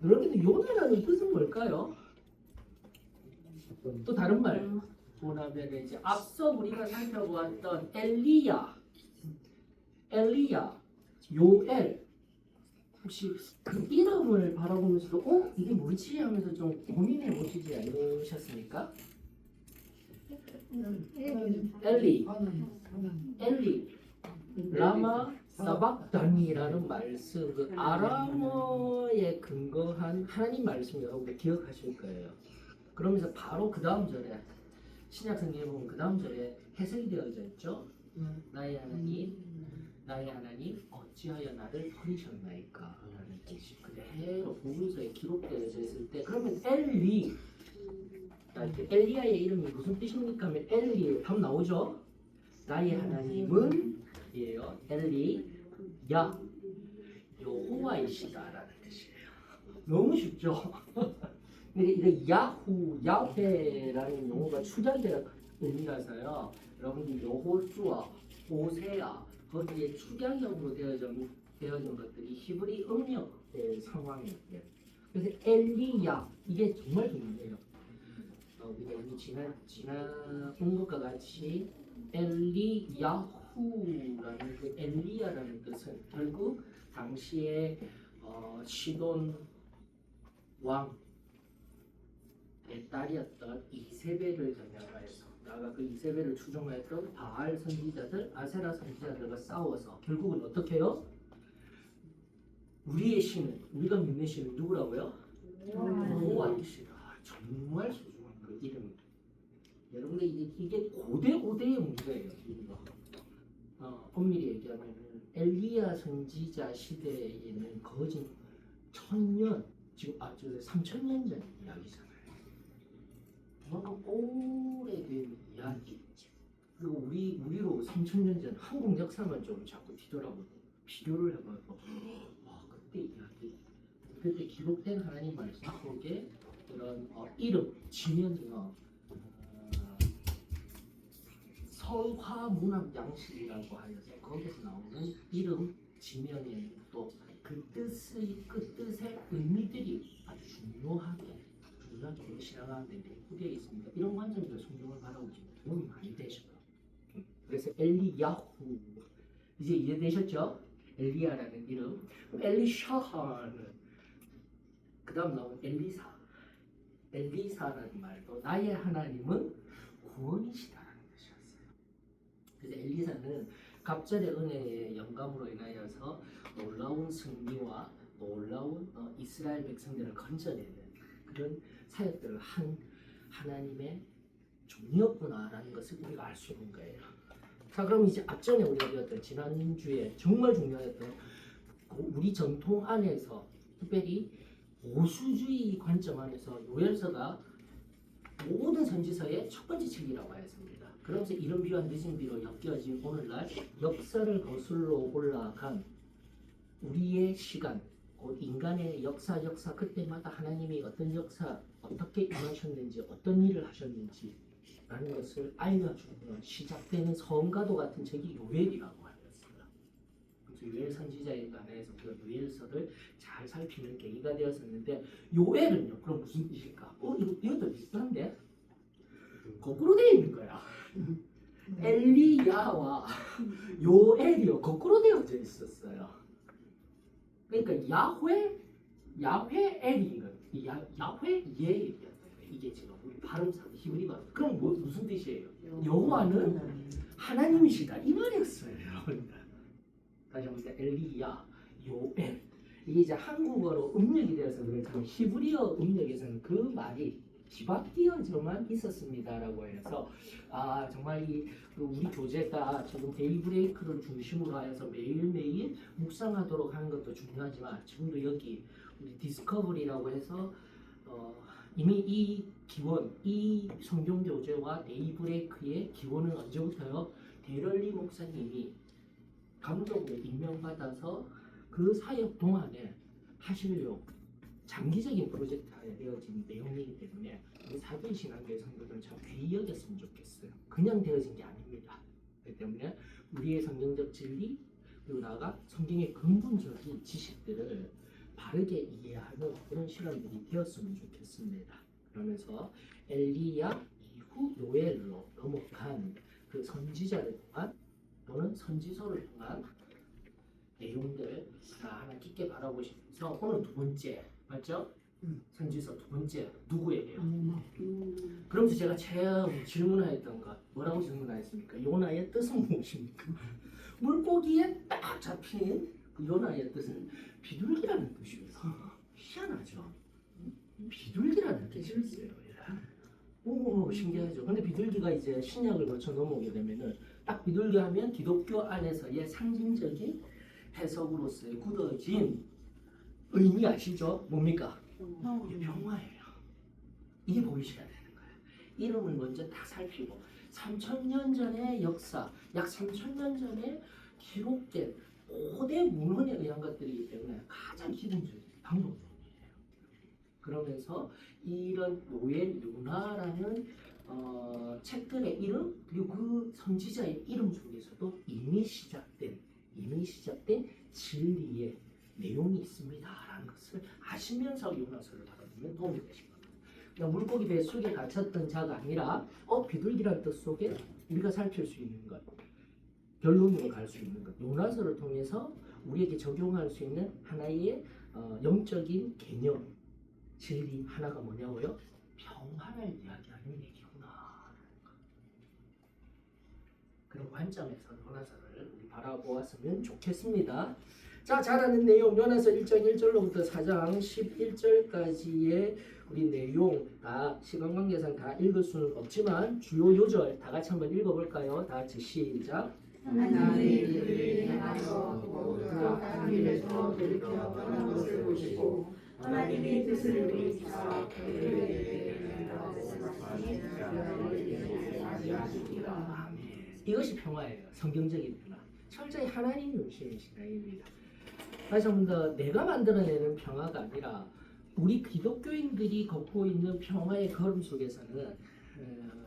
여러분들 요나라는 뜻은 뭘까요? 또 다른 말 보면 이제 앞서 우리가 살펴보았던 엘리야, 요엘, 혹시 그 이름을 바라보면서도 이게 뭐지 하면서 좀 고민해 보시지 않으셨습니까? 엘리, 라마 사박단이라는 말씀, 그 아람어에 근거한 하나님 말씀 여러분들 기억하실 거예요. 그러면서 바로 그 다음 절에 신약 성경에 보면 그 다음 절에 해석이 되어져 있죠. 나의 하나님 어찌하여 나를 버리셨나이까 라는 뜻이 그대로 복음서에 기록되어져 있을 때, 그러면 엘리야의 이름이 무슨 뜻입니까 하면 엘리 답 나오죠. 나의 하나님은 이에요. 엘리야 여호와이시다라는 뜻이에요. 너무 쉽죠. 근데 이거 야훼라는 용어가 축약의 의미라서요. 여러분들 여호수아, 호세아 거기에 축약형으로 되어진 것들이 히브리 음력의 상황이에요. 그래서 엘리야 이게 정말 중요해요. 우리가 이미 지난 것과 같이 엘리야후라는 그 엘리야라는 뜻은 결국 당시에 시돈 왕의 딸이었던 이세벨을 겨냥하여서 나아가 그 이세벨을 추종하였던 바알 선지자들, 아세라 선지자들과 싸워서 결국은 어떻게 해요? 우리의 신은, 우리가 믿는 신은 누구라고요? 여호와이시다. 정말 소중한 그 이름입니다. 여러분들 이게 고대의 문제예요. 엄밀히 얘기하면 엘리야 선지자 시대에는 거진 1000년, 지금 3000년 전 이야기잖아요. 그만큼 오래된 이야기죠. 그리고 우리로 3000년 전 한국 역사만 좀 자꾸 뒤돌아보고 비교를 해봐도 그때 이야기, 그때 기록된 하나님 말씀 속에 그런 이름, 지면이요. 서화문학 양식이라고 하여서 거기서 나오는 이름, 지면에 또 그 뜻의 의미들이 아주 중요하게 우리 신앙하는데 내포되어 있습니다. 이런 관점에서 성경을 바라보시면 도움이 많이 되셔요. 그래서 엘리야후 이제 이해되셨죠? 엘리야라는 이름. 엘리샤하는 그 다음 나온 엘리사라는 말도 나의 하나님은 구원이시다라는 뜻이었어요. 그래서 엘리사는 갑절의 은혜의 영감으로 인하여서 놀라운 승리와 놀라운 이스라엘 백성들을 건져내는 그런 사역들을 한 하나님의 종이었구나라는 것을 우리가 알 수 있는 거예요. 자, 그럼 이제 앞전에 우리가 배웠던 지난주에 정말 중요했던 우리 전통 안에서 특별히 보수주의 관점 안에서 요엘서가 모든 선지서의 첫 번째 책이라고 했습니다. 그러면서 이런 비와 늦은 비로 엮여진 오늘날 역사를 거슬러 올라간 우리의 시간, 곧 인간의 역사 그때마다 하나님이 어떤 역사, 어떻게 임하셨는지, 어떤 일을 하셨는지 라는 것을 알려주는 시작되는 성가도 같은 책이 요엘이라고 하였습니다. 그래서 요엘 선지자에 관해서 그 요엘서를 잘 살피는 계기가 되었었는데, 요엘은요 그럼 무슨 뜻일까? 이것도 비슷한데 거꾸로 되어 있는 거야. 엘리야와 요엘이요 거꾸로 되어져 있었어요. 그러니까 야훼 엘이 야훼 예 이게 지금 우리 발음상 히브리 발음. 그럼 무슨 뜻이에요? 여호와는 하나님이시다 이 말이었어요. 다시 한번 엘리야, 요엘 이게 이제 한국어로 음력이 되어서 그렇지만 히브리어 음력에서는 그 말이 뒤바뀌어져만 있었습니다라고 해서 정말 우리 교재가 지금 데이브레이크를 중심으로 하여서 매일매일 묵상하도록 하는 것도 중요하지만 지금도 여기 우리 디스커버리라고 해서 이미 이 기원, 이 성경 교재와 데이브레이크의 기원은 언제부터요? 데럴리 목사님이 감독으로 임명받아서 그 사역 동안에 하시려고 장기적인 프로젝트에 되어진 내용이기 때문에 우리 사도의 신앙교회 성도들은 참 귀히 여겼으면 좋겠어요. 그냥 되어진 게 아닙니다. 그렇기 때문에 우리의 성경적 진리 그리고 나아가 성경의 근본적인 지식들을 바르게 이해하는 그런 시간들이 되었으면 좋겠습니다. 그러면서 엘리야 이후 요엘로 넘어간 그 선지자를 통한 또는 선지서를 통한 내용들 하나 깊게 바라보시면서 오늘 두 번째 맞죠? 선지서 두 번째 누구에게요? 그러면서 제가 처음 질문하였던 것 뭐라고 질문하였습니까? 요나의 뜻은 무엇입니까? 물고기에 딱 잡힌 그 요나의 뜻은 비둘기라는 뜻이에요. 희한하죠? 비둘기라는 뜻이었어요. 오 신기하죠. 근데 비둘기가 이제 신약을 거쳐 넘어오게 되면은 딱 비둘기 하면 기독교 안에서의 상징적인 해석으로서의 굳어진 의미 아시죠? 뭡니까? 이게 평화예요. 이게 보이셔야 되는 거예요. 이름을 먼저 딱 살피고 3000년 전의 역사, 약 3000년 전에 기록된 고대 문헌에 의한 것들이기 때문에 가장 기본적인 방법론이에요. 그러면서 이런 요엘, 요나라는 책들의 이름 그리고 그 선지자의 이름 중에서도 이미 시작된 진리의 내용이 있습니다라는 것을 아시면서 요나서를 바라보면 도움이 되실 겁니다. 그냥 물고기 배 속에 갇혔던 자가 아니라 비둘기라는 뜻 속에 우리가 살필 수 있는 것, 결론으로 갈 수 있는 것, 요나서를 통해서 우리에게 적용할 수 있는 하나의 영적인 개념, 진리 하나가 뭐냐고요? 평화를 이야기하는 얘기구나. 그런 관점에서 요나서를 우리 바라보았으면 좋겠습니다. 자, 잘 아는 내용 요나서 1장 1절로부터 4장 11절까지의 우리 내용 다 시간 관계상 다 읽을 수는 없지만 주요 요절 다 같이 한번 읽어볼까요? 다 같이 시작. 하나님이 행하셔 모두가 한 일에서 돌이켜 떠난 것을 보시고 하나님의 뜻을 돌이켜 그들에게 말씀하시니라. 이것이 평화예요. 성경적인 평화. 철저히 하나님이 오시는 아닙니다. 다시 한 번 더 내가 만들어내는 평화가 아니라 우리 기독교인들이 걷고 있는 평화의 걸음 속에서는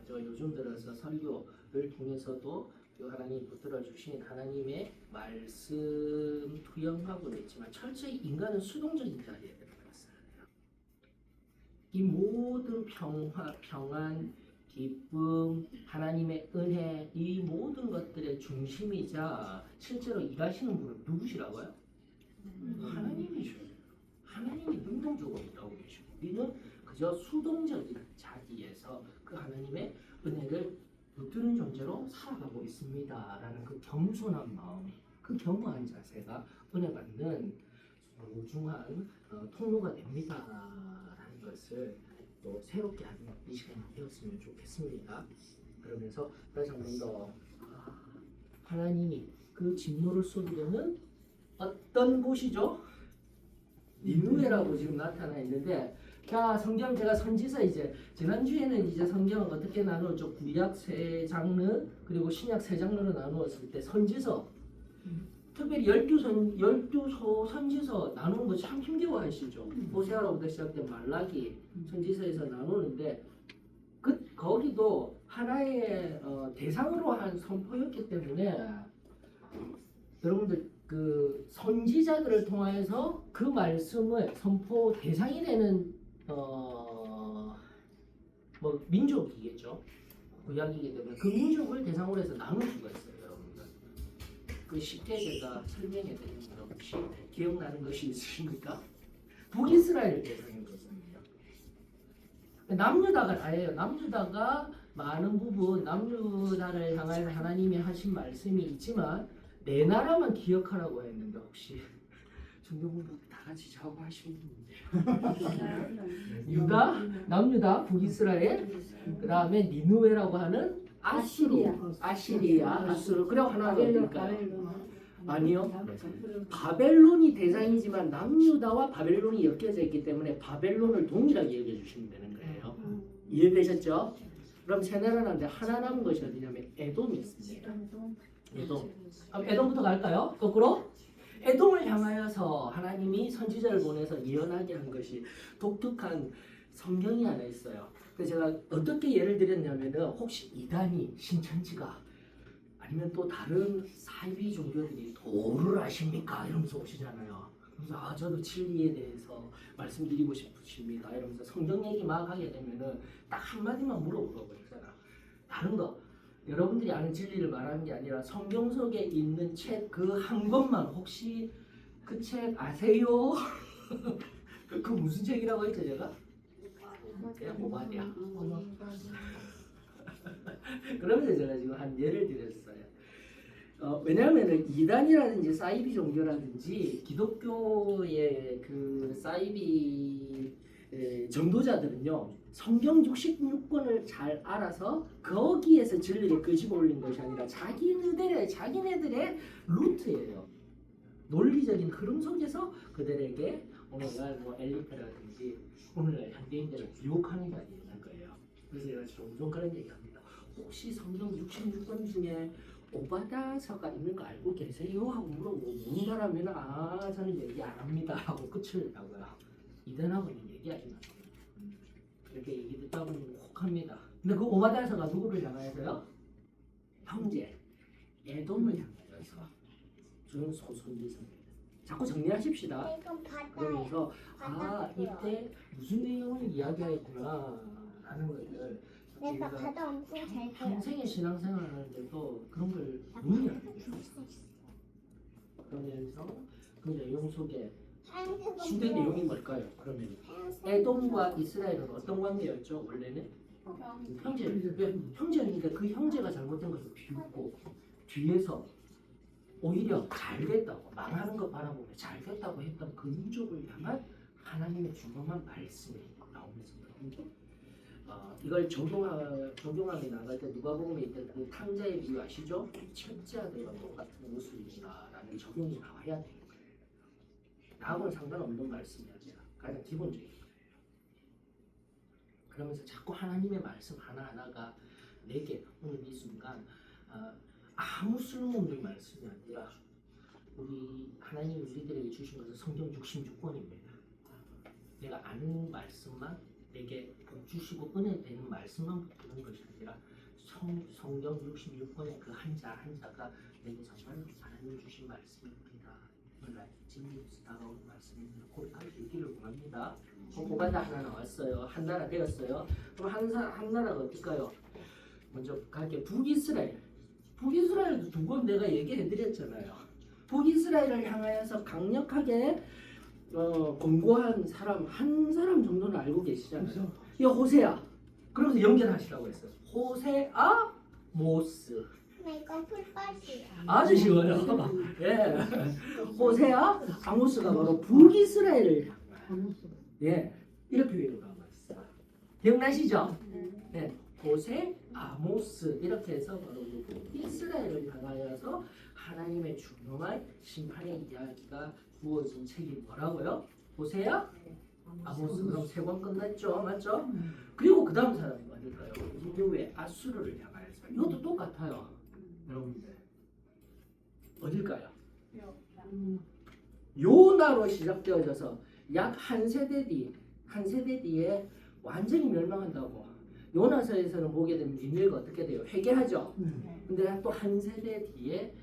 저 요즘 들어서 설교를 통해서도 하나님 붙들어 주신 하나님의 말씀 투영하고는 있지만 철저히 인간은 수동적인 자리에 들어갔어요. 이 모든 평화, 평안, 기쁨, 하나님의 은혜 이 모든 것들의 중심이자 실제로 일하시는 분은 누구시라고요? 하나님이셔. 하나님이 능동적으로 일하고 계시고 우리는 그저 수동적인 자리에서 그 하나님의 은혜를 붙드는 존재로 살아가고 있습니다라는 그 겸손한 마음, 그 겸허한 자세가 은혜 받는 소중한 통로가 됩니다라는 것을 또 새롭게 하는 이 시간이 되었으면 좋겠습니다. 그러면서 다시 한 번 더 하나님이 그 진노를 쏟으려는 어떤 곳이죠? 니누에라고 지금 나타나 있는데, 자 성경 제가 선지서 이제 지난주에는 이제 성경을 어떻게 나누었죠? 구약 세 장르 그리고 신약 세 장르로 나누었을 때 선지서 특별히 12소 선지서 나누는 거 참 힘겨워하시죠. 호세아로부터 시작된 말라기 선지서에서 나누는데 거기도 하나의 대상으로 한 선포였기 때문에 여러분들 그 선지자들을 통해서 그 말씀을 선포 대상이 되는 뭐 민족이겠죠. 구약이기 때문에 그 민족을 대상으로 해서 나눌 수가 있어요, 여러분들. 그 쉽게 제가 설명해 드리는 것 혹시 기억나는 것이 있으십니까? 북이스라엘 대상인 것입니다. 남유다가 다예요. 남유다가 많은 부분 남유다를 향하여 하나님이 하신 말씀이 있지만 내 나라만 기억하라고 했는데 혹시 성경 공부 다 같이 자고 하시는 분인데요. 유다, 남유다, 북이스라엘, 그 다음에 니누웨라고 하는 아시리아, 아수르. 그리고 하나 더 어딜까요? 아니요. 바벨론이 대상이지만 남유다와 바벨론이 엮여져 있기 때문에 바벨론을 동일하게 여겨주시면 되는 거예요. 이해되셨죠? 그럼 세 나라는데 하나 남은 것이 어디냐면 에돔이 있습니다. 에돔. 그럼 에돔부터 갈까요? 거꾸로? 에돔을 향하여서 하나님이 선지자를 보내서 예언하게 한 것이 독특한 성경이 하나 있어요. 그래서 제가 어떻게 예를 드렸냐면은 혹시 이단이 신천지가 아니면 또 다른 사이비 종교들이 도를 아십니까? 이러면서 오시잖아요. 그래서 저도 진리에 대해서 말씀드리고 싶으십니다. 이러면서 성경 얘기 막 하게 되면은 딱 한마디만 물어보라고 그러잖아. 다른 거 여러분들이 아는 진리를 말하는 게 아니라 성경 속에 있는 책 그 한 권만 혹시 그 책 아세요? 그 무슨 책이라고 했죠 제가? 그냥 오바댜. 그러면서 제가 지금 한 예를 들었어요. 왜냐하면 이단이라든지 사이비 종교라든지 기독교의 그 사이비 전도자들은요 성경 66권을 잘 알아서 거기에서 진리를 끄집어 올린 것이 아니라 자기네들의 루트예요. 논리적인 흐름 속에서 그들에게 오늘날 뭐 엘리트라든지 오늘날 현대인들을 유혹하는 게 아니는 거예요. 그래서 제가 종종 그런 얘기합니다. 혹시 성경 66권 중에 오바다서가 있는 거 알고 계세요? 하고 묻는 사람이면 저는 얘기 안 합니다 하고 끝을 나고요. 이단하고는 얘기하지 마세요. 이렇게 얘기 듣다 보면 혹합니다. 근데 그 오바다서가 누구를 향하여서요? 형제, 에돔을 향하여서 저는 소선지성입니다. 자꾸 정리하십시다. 그러면서 이때 무슨 내용을 이야기하였구나 라는 것을 내가 바다 엄청 잘 보여. 평생의 신앙생활을 하는데도 그런 걸 눈이 안 돼요. 그러면서 그 내용 속에 신대 내용이 뭘까요? 그러면 에돔과 이스라엘은 어떤 관계였죠? 원래는 형제니까 그 형제가 잘못된 것을 비웃고 뒤에서 오히려 잘 됐다고 망하는 것 바라보며 잘 됐다고 했던 그 민족을 향한 하나님의 중요한 말씀이 나오면서 이걸 적용하게 나갈 때 누가복음에 있던 그 탕자의 비유 아시죠? 첫째 아들과 똑같은 모습이구나라는 적용이 나와야 돼요. 나하고는 상관없는 말씀이 아니라 가장 기본적인 거예요. 그러면서 자꾸 하나님의 말씀 하나하나가 내게 오늘 이 순간 아무 쓸모없는 말씀이 아니라 우리 하나님이 우리들에게 주신 것은 성경 66권입니다. 내가 아는 말씀만 내게 주시고 은혜 되는 말씀만 붙는 것이 아니라 성경 66권의 그 한자 한자가 내게 정말 하나님 주신 말씀입니다. 오늘 진리에서 다가오는 말씀입니다. 고백할 얘기를 원합니다. 오바다 하나 나왔어요. 한 나라 되었어요. 그럼 한 나라가 어떨까요? 먼저 갈게 북이스라엘. 북이스라엘도 두 번 내가 얘기해드렸잖아요. 북이스라엘을 향하여서 강력하게 권고한 사람 한 사람 정도는 알고 계시잖아요. 이 호세아. 그러면서 연결하시라고 했어요. 호세아 모스. 이건 풀밭이야. 아주 쉬워요. 예. 호세아 아모스가 바로 북이스라엘을 예 이렇게 표현을 하고 있어요. 기억나시죠? 네. 호세 아모스 이렇게 해서 바로 이스라엘을 향하여서 하나님의 중요한 심판의 이야기가 부어진 책이 뭐라고요? 호세아 아모스. 그럼 세 권 끝났죠, 맞죠? 그리고 그 다음 사람이 어딜까요? 인류의 아수르를 향하여서 이것도 똑같아요, 여러분들. 어딜까요? 요나로 시작되어져서 약 한 세대 뒤에 완전히 멸망한다고. 요나서에서는 보게 되면 니느웨가 어떻게 돼요? 회개하죠. 근데 또 한 세대 뒤에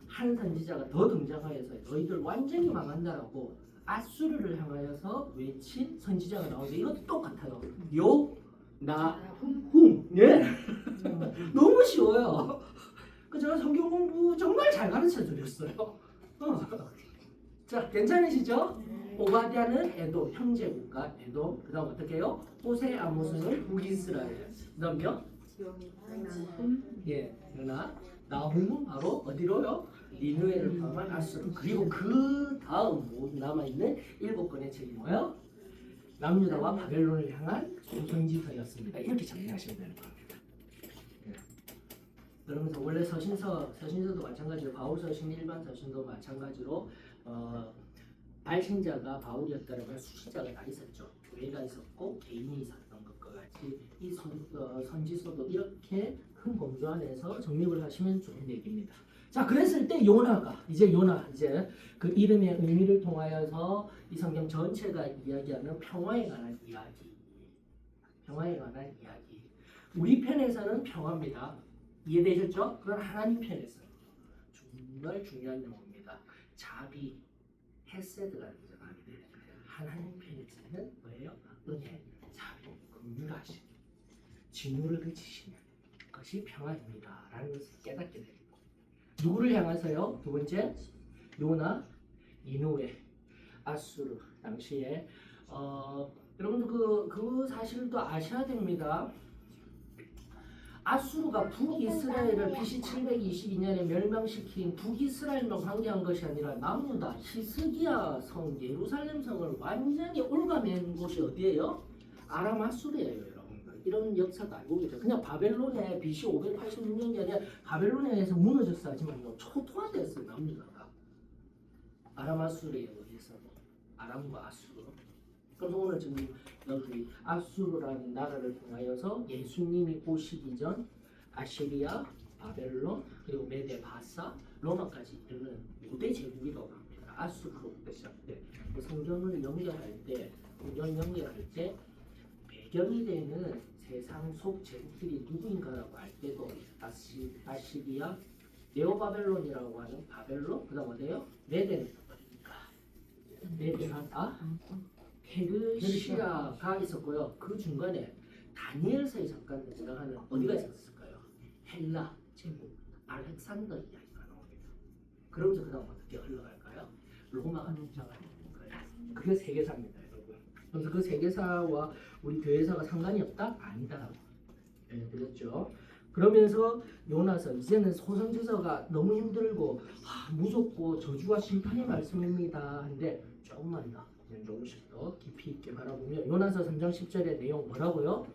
한 선지자가 더 등장하여서 너희들 완전히 망한다라고 아수르를 향하여서 외친 선지자가 나오는데 이것도 똑같아요. 요나훔. 예. 너무 쉬워요. 그 제가 성경 공부 정말 잘 가르쳐 드렸어요. 자, 괜찮으시죠? 오바댜는 에돔, 형제국가 에돔. 그 다음 어떻게 해요? 호세 아모스는 북이스라엘. 그 다음요? 예, 나훔은 바로 어디로요? 니느웨를 포함한 아수르. 그리고 그 다음 남아있는 7권의 책이 뭐예요? 남유다와 바벨론을 향한 소선지서였습니다. 이렇게 정리하시면 되는 겁니다. 예. 그러면서 원래 서신서도 마찬가지로 바울 서신 일반 서신도 마찬가지로 발신자가 바울이었다면 수신자가 다 있었죠. 교회가 있었고 개인이 있었던 것과 같이 이 선지서도 이렇게 큰 범주 안에서 정립을 하시면 좋은 얘기입니다. 자, 그랬을 때 요나 그 이름의 의미를 통하여서 이 성경 전체가 이야기하는 평화에 관한 이야기. 우리 편에서는 평화입니다. 이해되셨죠? 그건 하나님 편에서 정말 중요한 내용입니다. 자비, 헤세드가 등장합니다. 하나님 편에서는 뭐예요? 은혜, 자비, 긍휼하심, 진노를 그치시는 것이 평화입니다라는 것을 깨닫게 됩니다. 누구를 향해서요? 두 번째, 요나, 니느웨, 아수르 당시에 여러분들 그 사실도 아셔야 됩니다. 아수르가 북이스라엘을 BC 722년에 멸망시킨 북이스라엘만 관계한 것이 아니라 남유다, 히스기야 성, 예루살렘 성을 완전히 올가맨 곳이 어디예요? 아람 아수르예요, 여러분들. 이런 역사도 알고 계세요. 그냥 바벨론에 BC 586년에 바벨론에서 무너졌어 하지만요, 초토화됐어요, 남유다가. 아람 아수르에 의해서 아람과 아수르. 그래서 오늘 지금 여기 아수르라는 나라를 통하여서 예수님이 오시기 전 아시리아, 바벨론, 그리고 메데, 바사, 로마까지 이르는 5대 제국이라고 합니다. 아수르로부터 시작돼. 성경을 연결할 때, 성경 연결할 때 배경이 되는 세상 속 제국들이 누구인가라고 할 때도 아시리아, 네오바벨론이라고 하는 바벨론, 그다음 어디예요? 메데는 메데하다. 페르시아가 있었고요. 그 중간에 다니엘서에 잠깐 등장하는 어디가 있었을까요? 헬라 제국, 알렉산더 이야기가 나옵니다. 그러면서 그 다음 어떻게 흘러갈까요? 로마가 등장하는 거예요. 그게 세계사입니다, 여러분. 그래서 그 세계사와 우리 교회사가 상관이 없다? 아니다. 네, 그렇죠. 그러면서 요나서 이제는 소선지서가 너무 힘들고 무섭고 저주와 심판의 말씀입니다. 근데 조금만 더 조금씩 더 깊이 있게 바라보면 요나서 3장 10절의 내용 뭐라고요?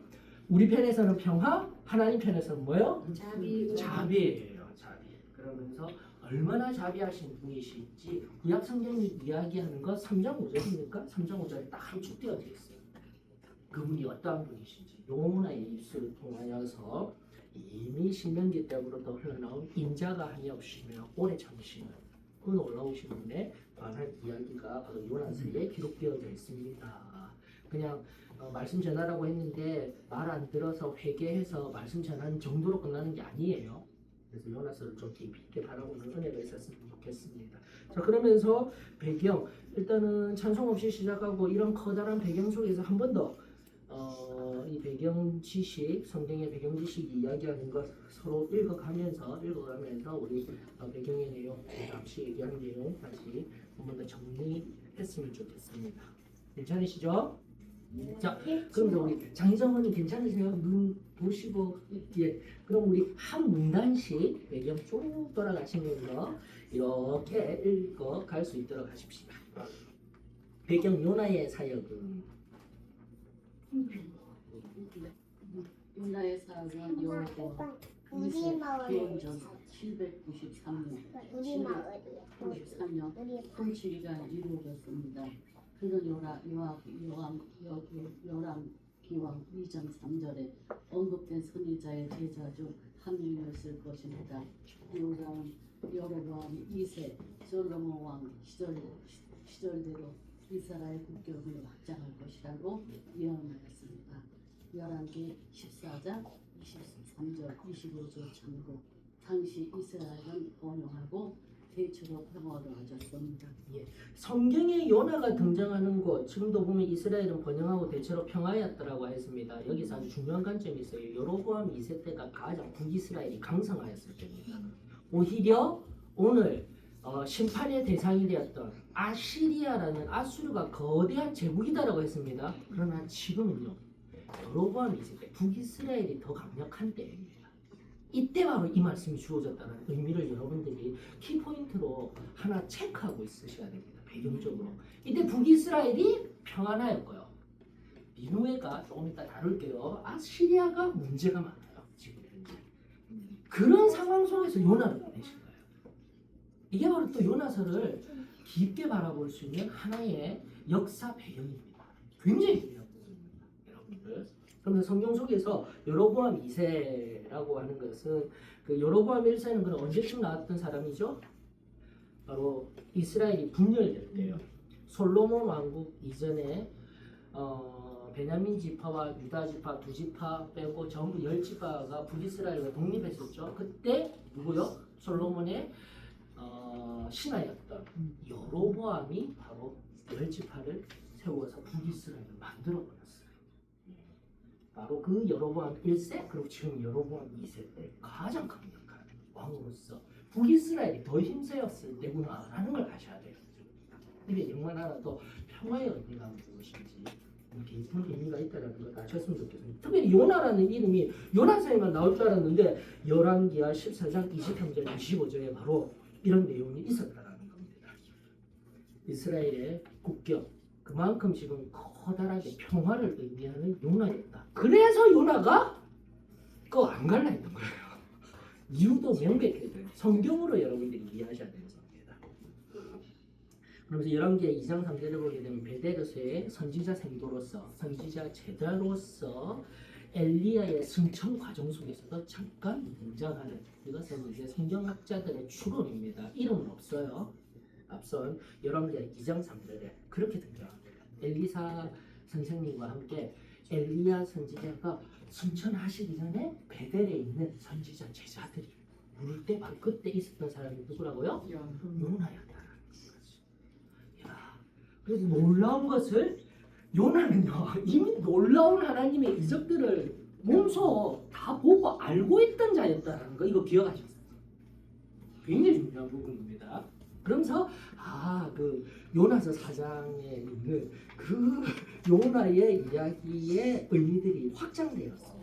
우리 편에서는 평화, 하나님 편에서는 뭐요? 자비예요. 자비. 그러면서 얼마나 자비하신 분이실지 구약 성경이 이야기하는 것 3장 5절입니까? 3장 5절에 딱 함축되어 있어요. 그분이 어떠한 분이신지 요나의 입술을 통하여서 이미 신명기 때부터 흘러나온 인자가 한이 없으며 오래 참으시는 그 놀라우신 분의 관한 이야기가 바로 요나서에 기록되어져 있습니다. 그냥 말씀 전하라고 했는데 말 안 들어서 회개해서 말씀 전하는 정도로 끝나는 게 아니에요. 그래서 요나서를 좀 깊이 있게 바라보는 은혜가 있었으면 좋겠습니다. 자, 그러면서 배경 일단은 찬송 없이 시작하고 이런 커다란 배경 속에서 한 번 더 이 배경 지식, 성경의 배경 지식 이야기하는 것 서로 읽어가면서 우리 배경의 내용, 잠시 얘기한 내용 다시 한 번 더 정리했으면 좋겠습니다. 괜찮으시죠? 자, 그럼 우리 장정원이 괜찮으세요? 눈 보시고 예. 그럼 우리 한 문단씩 배경 쭉 돌아가시면서 이렇게 읽어갈 수 있도록 하십시다. 배경 요나의 사역은 요나의 사역은 여호와 우리 마을에 개인전 793년 우리 마을이야. 93년 통치기가 이루어졌습니다. 그는 요람 기왕 2장 3절에 언급된 선지자의 제자 중 한 명이었을 것입니다. 여로보암 2세 솔로몬 왕 시절대로 이스라엘 국경을 확장할 것이라고 예언하였습니다. 열왕기 14장 23절 25절 참고 당시 이스라엘은 번영하고 대체로 평화로워졌습니다. 성경에 요나가 등장하는 곳 지금도 보면 이스라엘은 번영하고 대체로 평화였다라고 했습니다. 여기서 아주 중요한 관점이 있어요. 여로보암 2세 때가 가장 북이스라엘이 강성하였을 때입니다. 오히려 오늘 심판의 대상이 되었던 아시리아라는 아수르가 거대한 제국이다라고 했습니다. 그러나 지금은요, 여로보암 2세 때 북이스라엘이 더 강력한 때입니다. 이때 바로 이 말씀이 주어졌다는 의미를 여러분들이 키포인트로 하나 체크하고 있으셔야 됩니다. 배경적으로 이때 북이스라엘이 평안하였고요, 니느웨가 조금 이따 다룰게요. 아시리아가 문제가 많아요. 지금 현재 그런 상황 속에서 요나를 보내신 거예요. 이게 바로 또 요나서를 깊게 바라볼 수 있는 하나의 역사 배경입니다. 굉장히 중요한 부분입니다, 여러분들. 그러면 성경 속에서 여로보암 2세라고 하는 것은 그 여로보암 1세는 그럼 언제쯤 나왔던 사람이죠? 바로 이스라엘이 분열될 때요. 솔로몬 왕국 이전에 베냐민 지파와 유다 지파 두 지파 빼고 전부 10지파가 북이스라엘과 독립했었죠. 그때 누구요? 솔로몬의 신하였던 여로보암이 바로 10지파를 세워서 북이스라엘을 만들어 버렸어요. 바로 그 여로보암 1세 그리고 지금 여로보암 2세 때 가장 강력한 왕으로서 북이스라엘이 더 힘세였을 때구나라는 걸 아셔야 돼요. 이게 영만 하나도 평화의 의미가 무엇인지 깊은 의미가 있다는 걸 아셨으면 좋겠습니다. 특별히 요나라는 이름이 요나서에만 나올 줄 알았는데 열왕기하 14장 23절 25절에 바로 이런 내용이 있었다는 겁니다. 이스라엘의 국경 그만큼 지금 커다랗게 평화를 의미하는 요나였다. 그래서 요나가 그거 안 갈라 했던 거예요. 이유도 명백해요. 성경으로 여러분들이 이해하셔야 되는 겁니다. 그러면서 열왕기하 2장 3절을 보게 되면 베데르스의 선지자 생도로서 선지자 제자로서 엘리야의 승천 과정 속에서도 잠깐 등장하는 이것은 이제 성경학자들의 추론입니다. 이름은 없어요. 앞선 열왕기하 2장 3절에 그렇게 등장합니다. 엘리사 선생님과 함께 엘리야 선지자가 승천하시기 전에 베델에 있는 선지자 제자들이 부를 때 바로 그때 있었던 사람이 누구라고요? 요나였다는 거죠. 야, 그래서 놀라운 것을 요나는요 이미 놀라운 하나님의 이적들을 몸소 다 보고 알고 있던 자였다는 거 이거 기억하셨어요? 굉장히 중요한 부분입니다. 그러면서 그 요나서 4장에 있는 그 요나의 이야기의 의미들이 확장되었어요.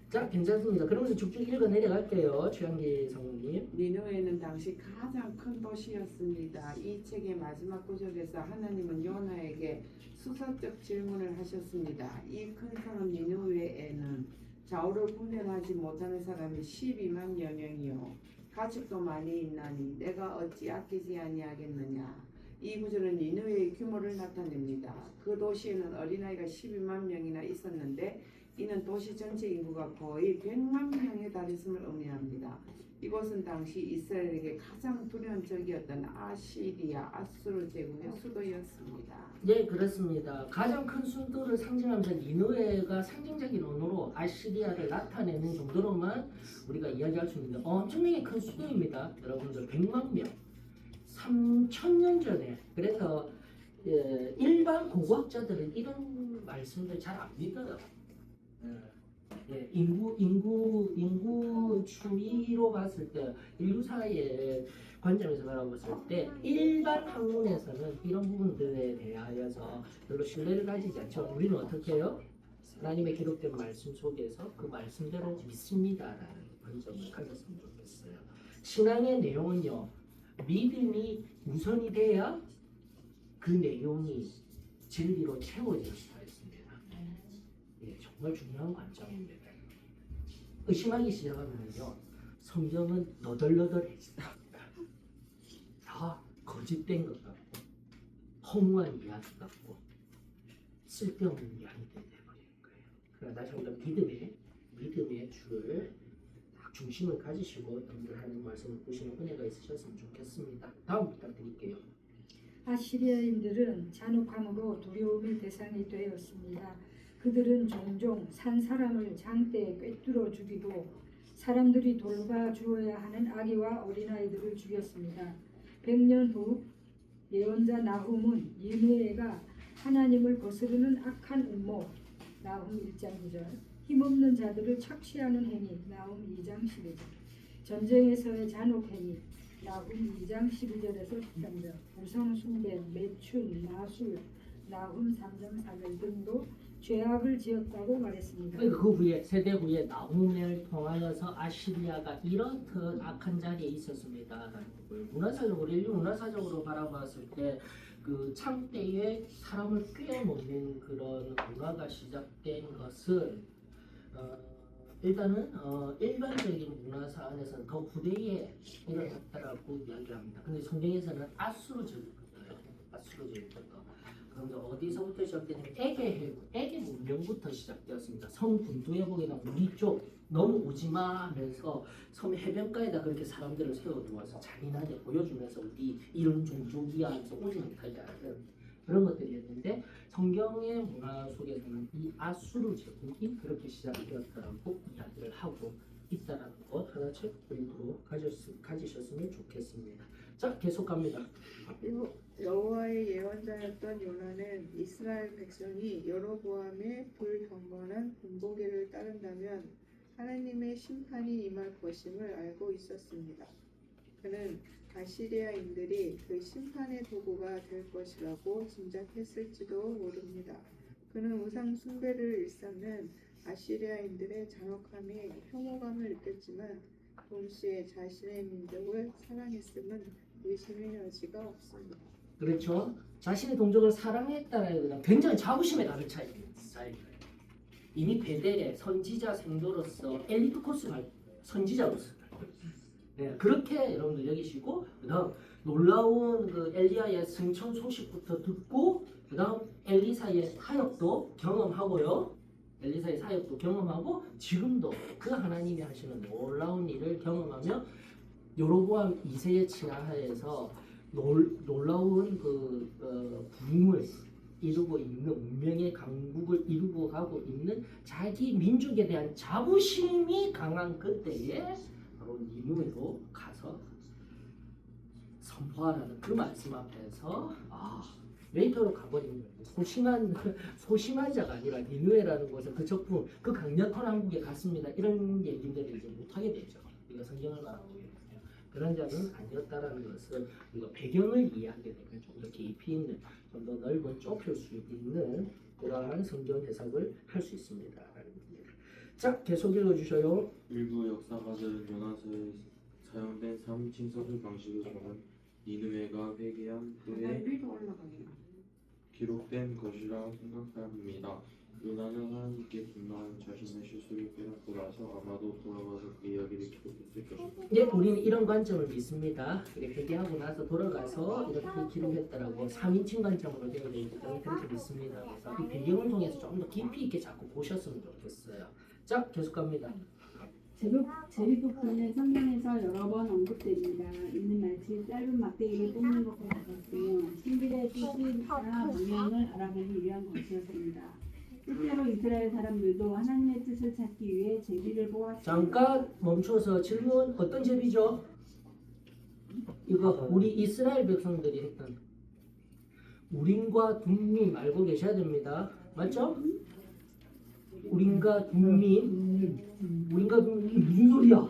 자, 괜찮습니다. 그러면서 쭉쭉 읽어 내려갈게요. 최양기 성우님. 니느웨는 당시 가장 큰 도시였습니다. 이 책의 마지막 구절에서 하나님은 요나에게 수사적 질문을 하셨습니다. 이 큰 성은 니느웨에는 좌우를 분별하지 못하는 사람이 12만여 명이요 가축도 많이 있나니 내가 어찌 아끼지 아니하겠느냐. 이 구절은 니느웨의 규모를 나타냅니다. 그 도시에는 어린아이가 12만 명이나 있었는데 이는 도시 전체 인구가 거의 100만 명에 달했음을 의미합니다. 이곳은 당시 이스라엘에게 가장 두려운 적이었던 아시리아, 아수르 제국의 수도였습니다. 네, 그렇습니다. 가장 큰 수도를 상징하면서 니느웨가 상징적인 언어로 아시리아를 나타내는 정도로만 우리가 이야기할 수 있는데 엄청나게 큰 수도입니다. 여러분들 100만 명, 3,000년 전에 그래서 일반 고고학자들은 이런 말씀들 잘 안 믿어요. 인구 추이로 봤을 때 인류사의 관점에서 바라봤을 때 일반 학문에서는 이런 부분들에 대하여서 별로 신뢰를 가지지 않죠. 우리는 어떻게 해요? 하나님의 기록된 말씀 속에서 그 말씀대로 믿습니다라는 관점을 가졌으면 좋겠어요. 신앙의 내용은요, 믿음이 우선이 돼야 그 내용이 진리로 채워질 수가 있습니다. 정말 중요한 관점입니다. 의심하기 시작하면요, 성경은 너덜너덜해진다. 다 거짓된 것 같고, 허무한 이야기 같고, 쓸데없는 이야기들이 되어버리는 거예요. 그러나 다시 한번 믿음의 줄을 딱 중심을 가지시고 연결하는 말씀을 보시는 은혜가 있으셨으면 좋겠습니다. 다음 부탁드릴게요. 아시리아인들은 잔혹함으로 두려움의 대상이 되었습니다. 그들은 종종 산 사람을 장대에 꿰뚫어 죽이고 사람들이 돌봐 주어야 하는 아기와 어린아이들을 죽였습니다. 100년 후 예언자 나훔은 니느웨가 하나님을 거스르는 악한 음모 나훔 1장 9절 힘없는 자들을 착취하는 행위 나훔 2장 12절 전쟁에서의 잔혹 행위 나훔 2장 12절에서 13절 우상 숭배, 매춘, 마술 나훔 3장 4절 등도 죄악을 지었다고 말했습니다. 그 후에 세대 후에 나훔을 통하여서 아시리아가 이렇듯 악한 자리에 있었습니다. 문화사적으로 인류 문화사적으로 바라봤을 때 그 창대에 사람을 꿰어놓는 그런 문화가 시작된 것은 일단은 일반적인 문화사 안에서는 더 후대에 일어났다라고 이야기합니다. 근데 성경에서는 아수르적이거든요. 아수르적이거든요. 그런데 어디서부터 시작되냐면 에게 문명부터 시작되었습니다. 섬 분두에 보게 되면 우리 쪽 넘어오지마 하면서 섬 해변가에다 그렇게 사람들을 세워두어서 잔인하게 보여주면서 우리 이런 종족이야 하면서 오지 못하게 하는 그런 것들이었는데 성경의 문화 속에서는 이 아수르 제국이 그렇게 시작되었다고 이야기를 하고 있다는 것 하나 책 공부로 가지셨으면 좋겠습니다. 자, 계속 갑니다. 여호와의 예언자였던 요나는 이스라엘 백성이 여로보암의 불경건한 본보기를 따른다면 하나님의 심판이 임할 것임을 알고 있었습니다. 그는 아시리아인들이 그 심판의 도구가 될 것이라고 짐작했을지도 모릅니다. 그는 우상 숭배를 일삼는 아시리아인들의 잔혹함에 혐오감을 느꼈지만 동시에 자신의 민족을 사랑했음은 의심의 여지가 없습니다. 그렇죠. 자신의 동족을 사랑했다는 건 굉장히 자부심에 가득 차 있는 스타일이에요. 이미 베델의 선지자 생도로서 엘리트 코스 갈 선지자로서 네, 그렇게 여러분들 여기시고 그다음 놀라운 그 엘리야의 승천 소식부터 듣고 그다음 엘리사의 사역도 경험하고요. 엘리사의 사역도 경험하고 지금도 그 하나님이 하시는 놀라운 일을 경험하며 여로보암 2세의 치하에서 놀라운 부흥을 이루고 있는 운명의 강국을 이루고 가고 있는 자기 민족에 대한 자부심이 강한 그때에 바로 니느웨로 가서 선포하라는 그 말씀 앞에서 웨이터로 가버린 거예요. 소심한 자가 아니라 니느웨라는 곳에 그 적분, 그 강력한 왕국에 갔습니다. 이런 얘기들을 이제 못하게 되죠. 우리가 성경을 말하고 있거든요. 그런 자는 아니었다라는 것을 우리가 배경을 이해하게 되면 좀 더 깊이 있는, 좀 더 넓은 좁힐 수 있는 그러한 성경 해석을 할 수 있습니다. 자, 계속 읽어주셔요. 일부 역사가들은 요나서에 사용된 3인칭 서술 방식을 보면 니느웨가 회개한 후에 위로 올라가게. 기록된 것이라 생각합니다. 요나는 하나님께 분노하는 자신의 실수를 깨닫고 나서 아마도 돌아가서 그 이야기를 기록했을 것입니다. 예, 우리는 이런 관점을 믿습니다. 회개하고 나서 돌아가서 이렇게 기록했다라고 3인칭 관점으로 되어 있기 때문에 그렇게 믿습니다. 그래서 이 배경을 통해서 좀 더 깊이 있게 자꾸 보셨으면 좋겠어요. 자, 계속 갑니다. 제비뽑기는 성경에서 여러 번 언급됩니다. 이는 마치 짧은 막대기를 뽑는 것과 같았으며 신비의 뜻이나 방향을 알아보기 위한 것이었습니다. 실제로 이스라엘 사람들도 하나님의 뜻을 찾기 위해 제비를 뽑았습니다. 잠깐 멈춰서 질문. 어떤 제비죠? 이거 우리 이스라엘 백성들이 했던 우림과 둠밈 알고 계셔야 됩니다. 맞죠? 우림과 둠밈 무슨 소리야?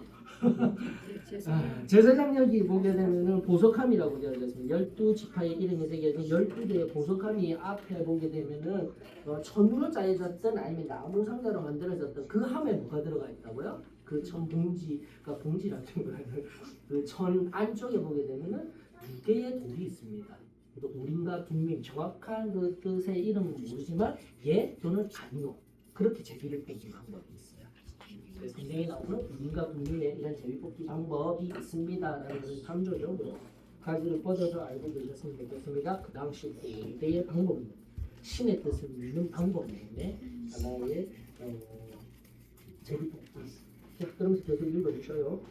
제사장여기 보게 되면은 보석함이라고 되어 있습니다. 12지파의 이름이 새겨진 12개의 보석함이 앞에 보게 되면은 천으로 짜여졌던 아니면 나무 상자로 만들어졌던 그 함에 뭐가 들어가 있다고요? 그 천 봉지가 봉지라는 거는 그 천 안쪽에 보게 되면은 2개의 돌이 있습니다. 또 우림과 둠밈 정확한 그 뜻의 이름은 모르지만 예 또는 아니요 그렇게 제비를 뽑는 방법이 있어요. 성경에 나오는 우림과 둠밈의 이런 제비 뽑기 방법이 있습니다라는 것을 참조적으로 가지를 뻗어서 알고 계셨으면 좋겠습니다. 그 당시 고대의 방법입니다. 신의 뜻을 믿는 방법 중에 하나의 제비 뽑기. 그러면서 계속 읽어주셔요.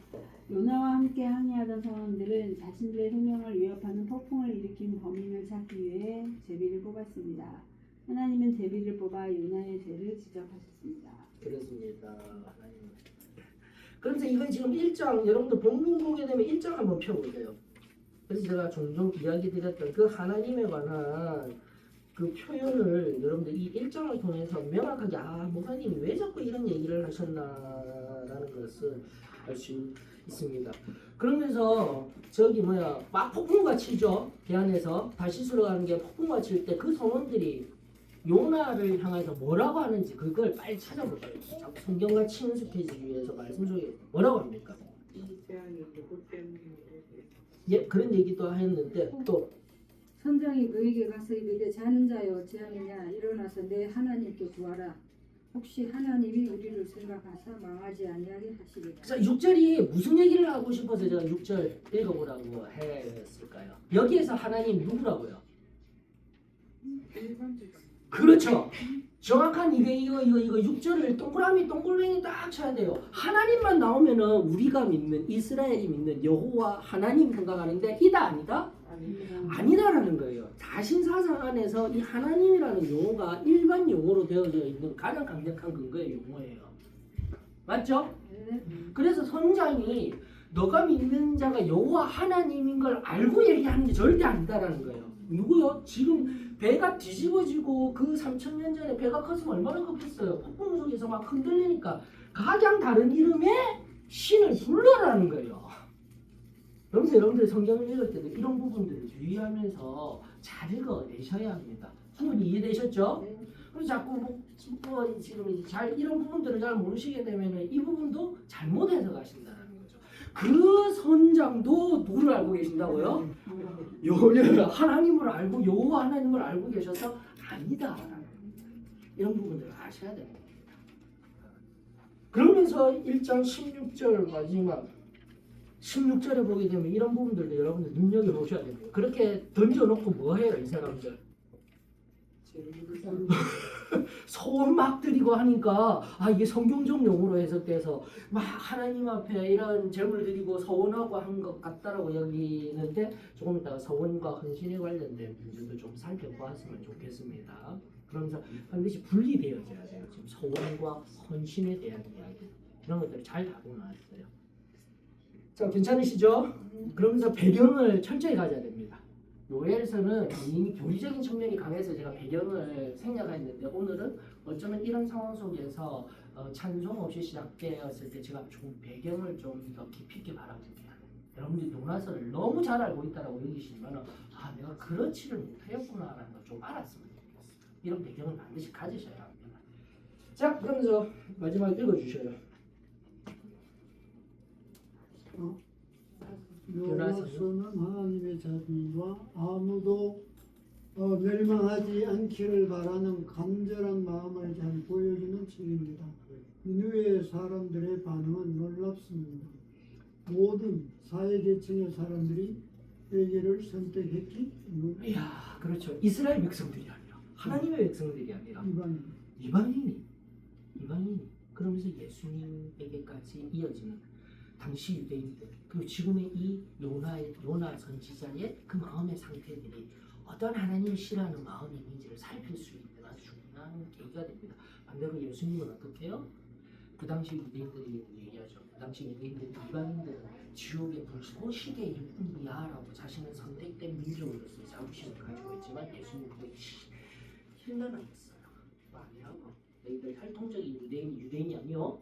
요나와 함께 항해하던 사람들은 자신들의 생명을 위협하는 폭풍을 일으킨 범인을 찾기 위해 제비를 뽑았습니다. 하나님은 제비를 뽑아 요나의 죄를 지적하셨습니다. 그렇습니다. 그런데 이건 지금 1장 여러분들 본문 보게 되면 1장 한번 펴보세요. 그래서 제가 종종 이야기 드렸던 그 하나님에 관한 그 표현을 여러분들 이 1장을 통해서 명확하게 목사님 왜 자꾸 이런 얘기를 하셨나라는 것을 알 수 있습니다. 그러면서 저기 막 폭풍과 치죠. 대안에서 다시스로 가는 게 폭풍과 칠 때 그 성원들이 요나를 향해서 뭐라고 하는지 그걸 빨리 찾아보세요. 자꾸 성경과 친숙해지기 위해서 말씀 속에 뭐라고 합니까? 이 재앙이 누구 때문에 예, 그런 얘기도 했는데 또 선장이 그에게 가서 이르되 자는 자여 어찌하느냐 일어나서 내 하나님께 구하라. 혹시 하나님이 우리를 생각하사 망하지 아니하게 하시리라. 자, 6절이 무슨 얘기를 하고 싶어서 제가 6절 읽어보라고 했을까요? 여기에서 하나님 누구라고요? 일반적인 그렇죠. 정확한 이거 6절을 동그라미 동글뱅이 딱 쳐야 돼요. 하나님만 나오면은 우리가 믿는 이스라엘이 믿는 여호와 하나님 생각하는데 이다 아니다? 아니다라는 거예요. 자신 사상 안에서 이 하나님이라는 용어가 일반 용어로 되어져 있는 가장 강력한 근거의 용어예요. 맞죠? 그래서 선장이 너가 믿는 자가 여호와 하나님인 걸 알고 얘기하는 게 절대 아니다라는 거예요. 누구요? 지금 배가 뒤집어지고 그 3000년 전에 배가 컸으면 얼마나 컸겠어요. 폭풍 속에서 막 흔들리니까 가장 다른 이름의 신을 불러라는 거예요. 그래서 여러분들 성경을 읽을 때도 이런 부분들을 주의하면서 잘 읽어내셔야 합니다. 충분히 이해되셨죠? 그래서 자꾸 지금 이제 잘 이런 부분들을 잘 모르시게 되면 이 부분도 잘못 해석하신다는 거죠. 그 선장도 누구를 알고 계신다고요? 하나님을 알고 여호와 하나님을 알고 계셔서 아니다. 이런 부분들을 아셔야 됩니다. 그러면서 1장 16절 마지막 16절에 보게 되면 이런 부분들도 여러분들 눈여겨보셔야 됩니다. 그렇게 던져놓고 뭐해요 이 사람들? 소원 막 드리고 하니까 이게 성경적 용어로 해석돼서 막 하나님 앞에 이런 제물 드리고 소원하고 한 것 같다라고 여기는데 조금 이따가 소원과 헌신에 관련된 문제도 좀 살펴보았으면 좋겠습니다. 그러면서 반드시 분리되어져야 돼요. 지금 소원과 헌신에 대한 이야기 이런 것들을 잘 다뤄놨어요. 자, 괜찮으시죠? 그러면서 배경을 철저히 가져야 됩니다. 요엘서는 이미 교리적인 측면이 강해서 제가 배경을 생략했는데 오늘은 어쩌면 이런 상황 속에서 찬송 없이 시작되었을 때 제가 좀 배경을 좀 더 깊이 있게 바라봅니다. 여러분들이 요나서를 너무 잘 알고 있다고 여기시면 내가 그렇지를 못하였구나라는 걸 좀 알았으면 좋겠어요. 이런 배경을 반드시 가지셔야 합니다. 자, 그러면서 마지막 읽어주셔요. 요나서는 하나님의 자비와 아무도 멸망하지 않기를 바라는 간절한 마음을 잘 보여주는 책입니다. 니느웨 사람들의 반응은 놀랍습니다. 모든 사회계층의 사람들이 회개를 선택했기 때문에 이야, 그렇죠. 이스라엘 백성들이 아니라 하나님의 백성들이 아니라 이방인이 그러면서 예수님에게까지 이어지는 당시 유대인들 그리고 지금의 이 요나 선지자의 그 마음의 상태들이 어떤 하나님을 싫어하는 마음이 있는지를 살필 수 있는 아주 중요한 계기가 됩니다. 반대로 예수님은 어떻게 해요? 그 당시 유대인들이 얘기하죠. 그 당시 유대인들 이방인들은 지옥의 불꽃시대의 일뿐이야라고 자신은 선택된 민족으로서 자부심을 가지고 있지만 예수님은 힐난하겠어요. 아니라고. 너희들 혈통적인 유대인이 아니요.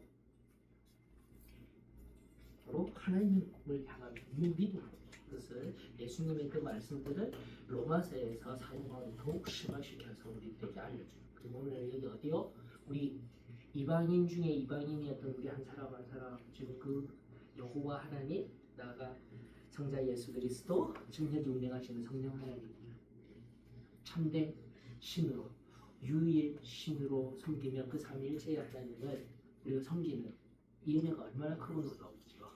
바로 하나님을 향한 믿음. 그것을 예수님의 그 말씀들을 로마서에서 사용하고 더욱 심화시켜서 우리들에게 알려줘요. 그리고 오늘 여기 어디요? 우리 이방인 중에 이방인이었던 우리 한 사람 지금 그 여호와 하나님 나아가 성자 예수 그리스도 증력이 운행하시는 성령 하나님 참된 신으로 유일 신으로 섬기며 그 삼위일체의 하나님을 우리가 섬기는 이 은혜가 얼마나 크고 놀라운지요.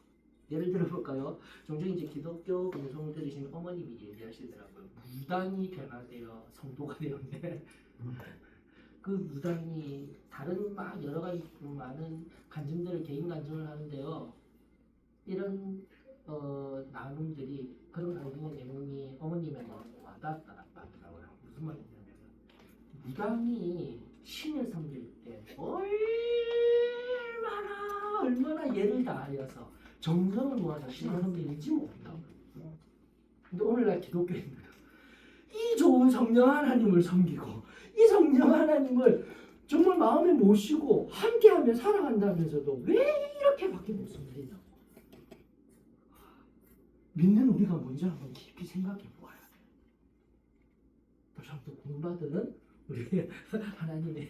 예를 들어 볼까요? 종종 이제 기독교 방송을 들으시는 어머님이 얘기하시더라고요. 무당이 변화되어 성도가 되었는데 그 무당이 다른 막 여러 가지 많은 간증들을 개인 간증을 하는데요. 이런 나눔들이 그런 간증의 내용이 어머님에게 와닿더라고요. 무슨 말이냐면 무당이 신을 섬길 때 얼마나 예를 다하여서 정성을 모아서 신을 섬기는지 모른다고. 근데 오늘날 기독교인들은 이 좋은 성령 하나님을 섬기고 이 성령 하나님을 정말 마음에 모시고 함께하며 살아간다면서도 왜 이렇게밖에 못 섬기냐고. 믿는 우리가 뭔지 한번 깊이 생각해 보아야 돼. 또 구원받은 우리 하나님의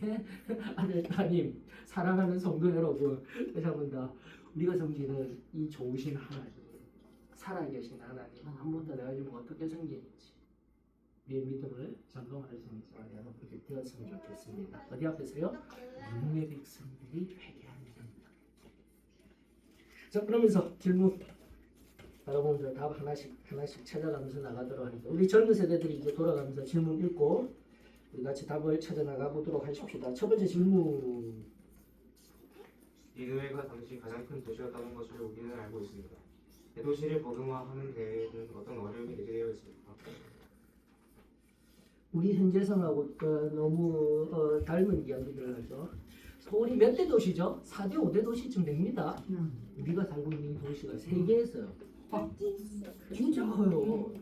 아들 따님 사랑하는 성도 여러분, 다시 한번 더 우리가 섬기는 이 좋으신 하나님, 살아계신 하나님 한 번 더 내가 지금 어떻게 섬기는지 우리의 믿음을 점검할 수 있는 시간이 여러분께 되었으면 좋겠습니다. 어디 앞에서요? 하나님의 백성들이 회개하는 겁니다. 자, 그러면서 질문 여러분들 답 하나씩 찾아가면서 나가도록 하겠습니다. 우리 젊은 세대들이 이제 돌아가면서 질문 읽고 우리 같이 답을 찾아 나가 보도록 하십시다. 첫 번째 질문. 니느웨가 당시 가장 큰 도시였다는 것을 우리는 알고 있습니다. 대도시를 버금화하는 데에는 어떤 어려움이 내재되어 있습니까? 우리 현재성하고 너무 닮은 이야기들을 하죠. 서울이 몇 대 도시죠? 4대 5대 도시쯤 됩니다. 우리가 살고 있는 이 도시가 세계에서요. 진짜 커요.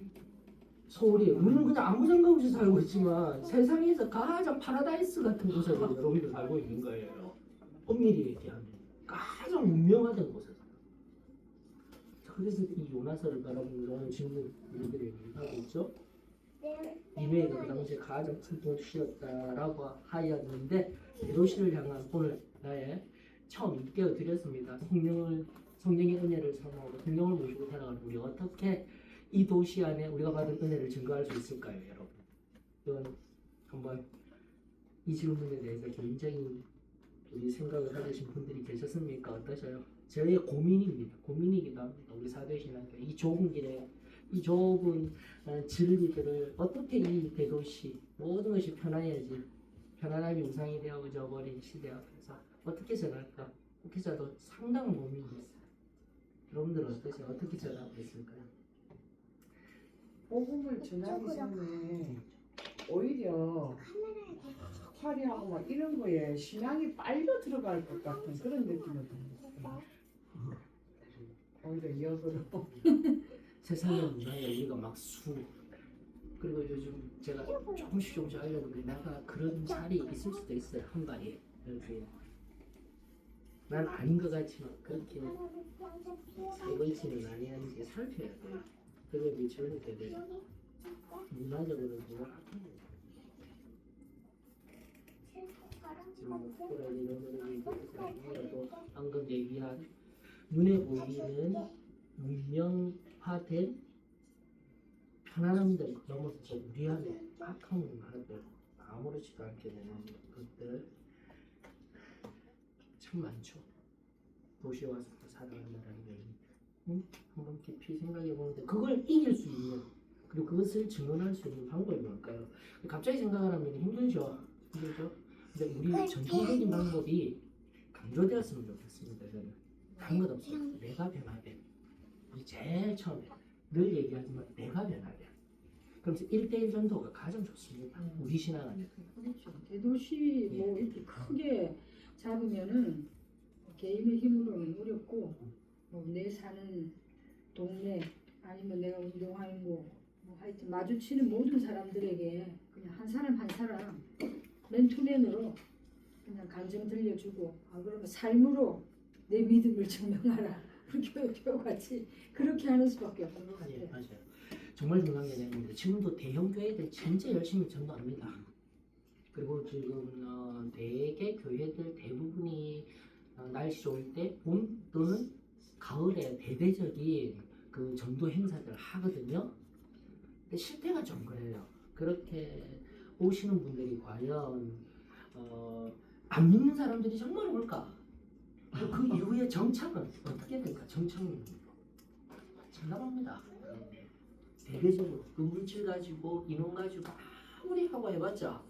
서울이 우리는 그냥 아무 생각 없이 살고 있지만 세상에서 가장 파라다이스 같은 곳에서 여러분들 살고 있는 거예요. 엄밀히 얘기하면 가장 유명하던 곳에서. 그래서 이 요나서를 바라보는 오늘 질문 우리들이 하고 있죠. 니느웨가 그 당시에 가장 큰 도시였다라고 하였는데 대도시를 향한 오늘 나의 처음 깨어드렸습니다. 성령의 은혜를 사모하고 성령을 모시고 살아가는 우리 어떻게 이 도시 안에 우리가 받은 은혜를 증거할 수 있을까요, 여러분? 이건 한번 이 질문에 대해서 굉장히 우리 생각을 하시는 분들이 계셨습니까? 어떠셔요? 저의 고민입니다. 고민이기도 합니다. 우리 사도신앙교 이 좁은 길에 이 좁은 진리들을 어떻게 이 대도시 모든 것이 편해야지 편안함이 우상이 되어져 버린 시대 앞에서 어떻게 전할까? 목회자도 상당한 고민이 있어요. 여러분들은 어떠세요? 어떻게 전하고 있을까요? 복음을 전하기 전에 오히려 화려하고 막 이런 거에 신앙이 빨려 들어갈 것 같은 그런 느낌이 들었어요. 오히려 역으로. 세상의 문화에 우리가 막 그리고 요즘 제가 조금씩 알려드리는데 내가 그런 살이 있을 수도 있어요. 한 발이 이렇게 난 아닌 것 같지만 그렇게 살고 있지는 아니한지 살펴야 돼요. 그게 미치는 되고 문화적으로 뭐가 지금 특별한 이런 거를 얘기해서 방금 얘기한 눈에 보이는 문명화된 편안함들 넘어서 우리 안에 악한 문화들 아무렇지도 않게 되는 것들 참 많죠. 도시에 와서 살아간다는 게 한번 깊이 생각해 보는데 그걸 이길 수 있는 그리고 그것을 증언할 수 있는 방법이 뭘까요? 갑자기 생각을 하면 힘들죠. 근데 우리 전통적인 방법이 강조되었으면 좋겠습니다. 저는 다른 것 없어요. 내가 변화됨. 우리 제일 처음에 늘 얘기하지만 내가 변화됨. 그래서 1대1 전도가 가장 좋습니다. 우리 신앙 안에. 그렇죠. 대도시 뭐 이렇게 크게 잡으면은 개인의 힘으로는 어렵고 내 사는 동네 아니면 내가 운동하는 뭐 하여튼 마주치는 모든 사람들에게 그냥 한 사람 한 사람 맨투맨으로 그냥 간증 들려주고 그러면 삶으로 내 믿음을 증명하라. 우리 교회같이 그렇게 하는 수밖에 없는 것 같아요. 예, 맞아요. 정말 중요한 게 내용입니다. 지금도 대형 교회들 진짜 열심히 전도합니다. 그리고 지금 대개 교회들 대부분이 날씨 좋을 때 봄 또는 가을에 대대적인 그 전도 행사들 하거든요. 근데 실패가 좀 그래요. 그렇게 오시는 분들이 과연 안 믿는 사람들이 정말 올까? 그 이후에 정착은 어떻게 될까? 정착은 참담합니다. 대대적으로 그 물질 가지고 인원 가지고 아무리 하고 해봤자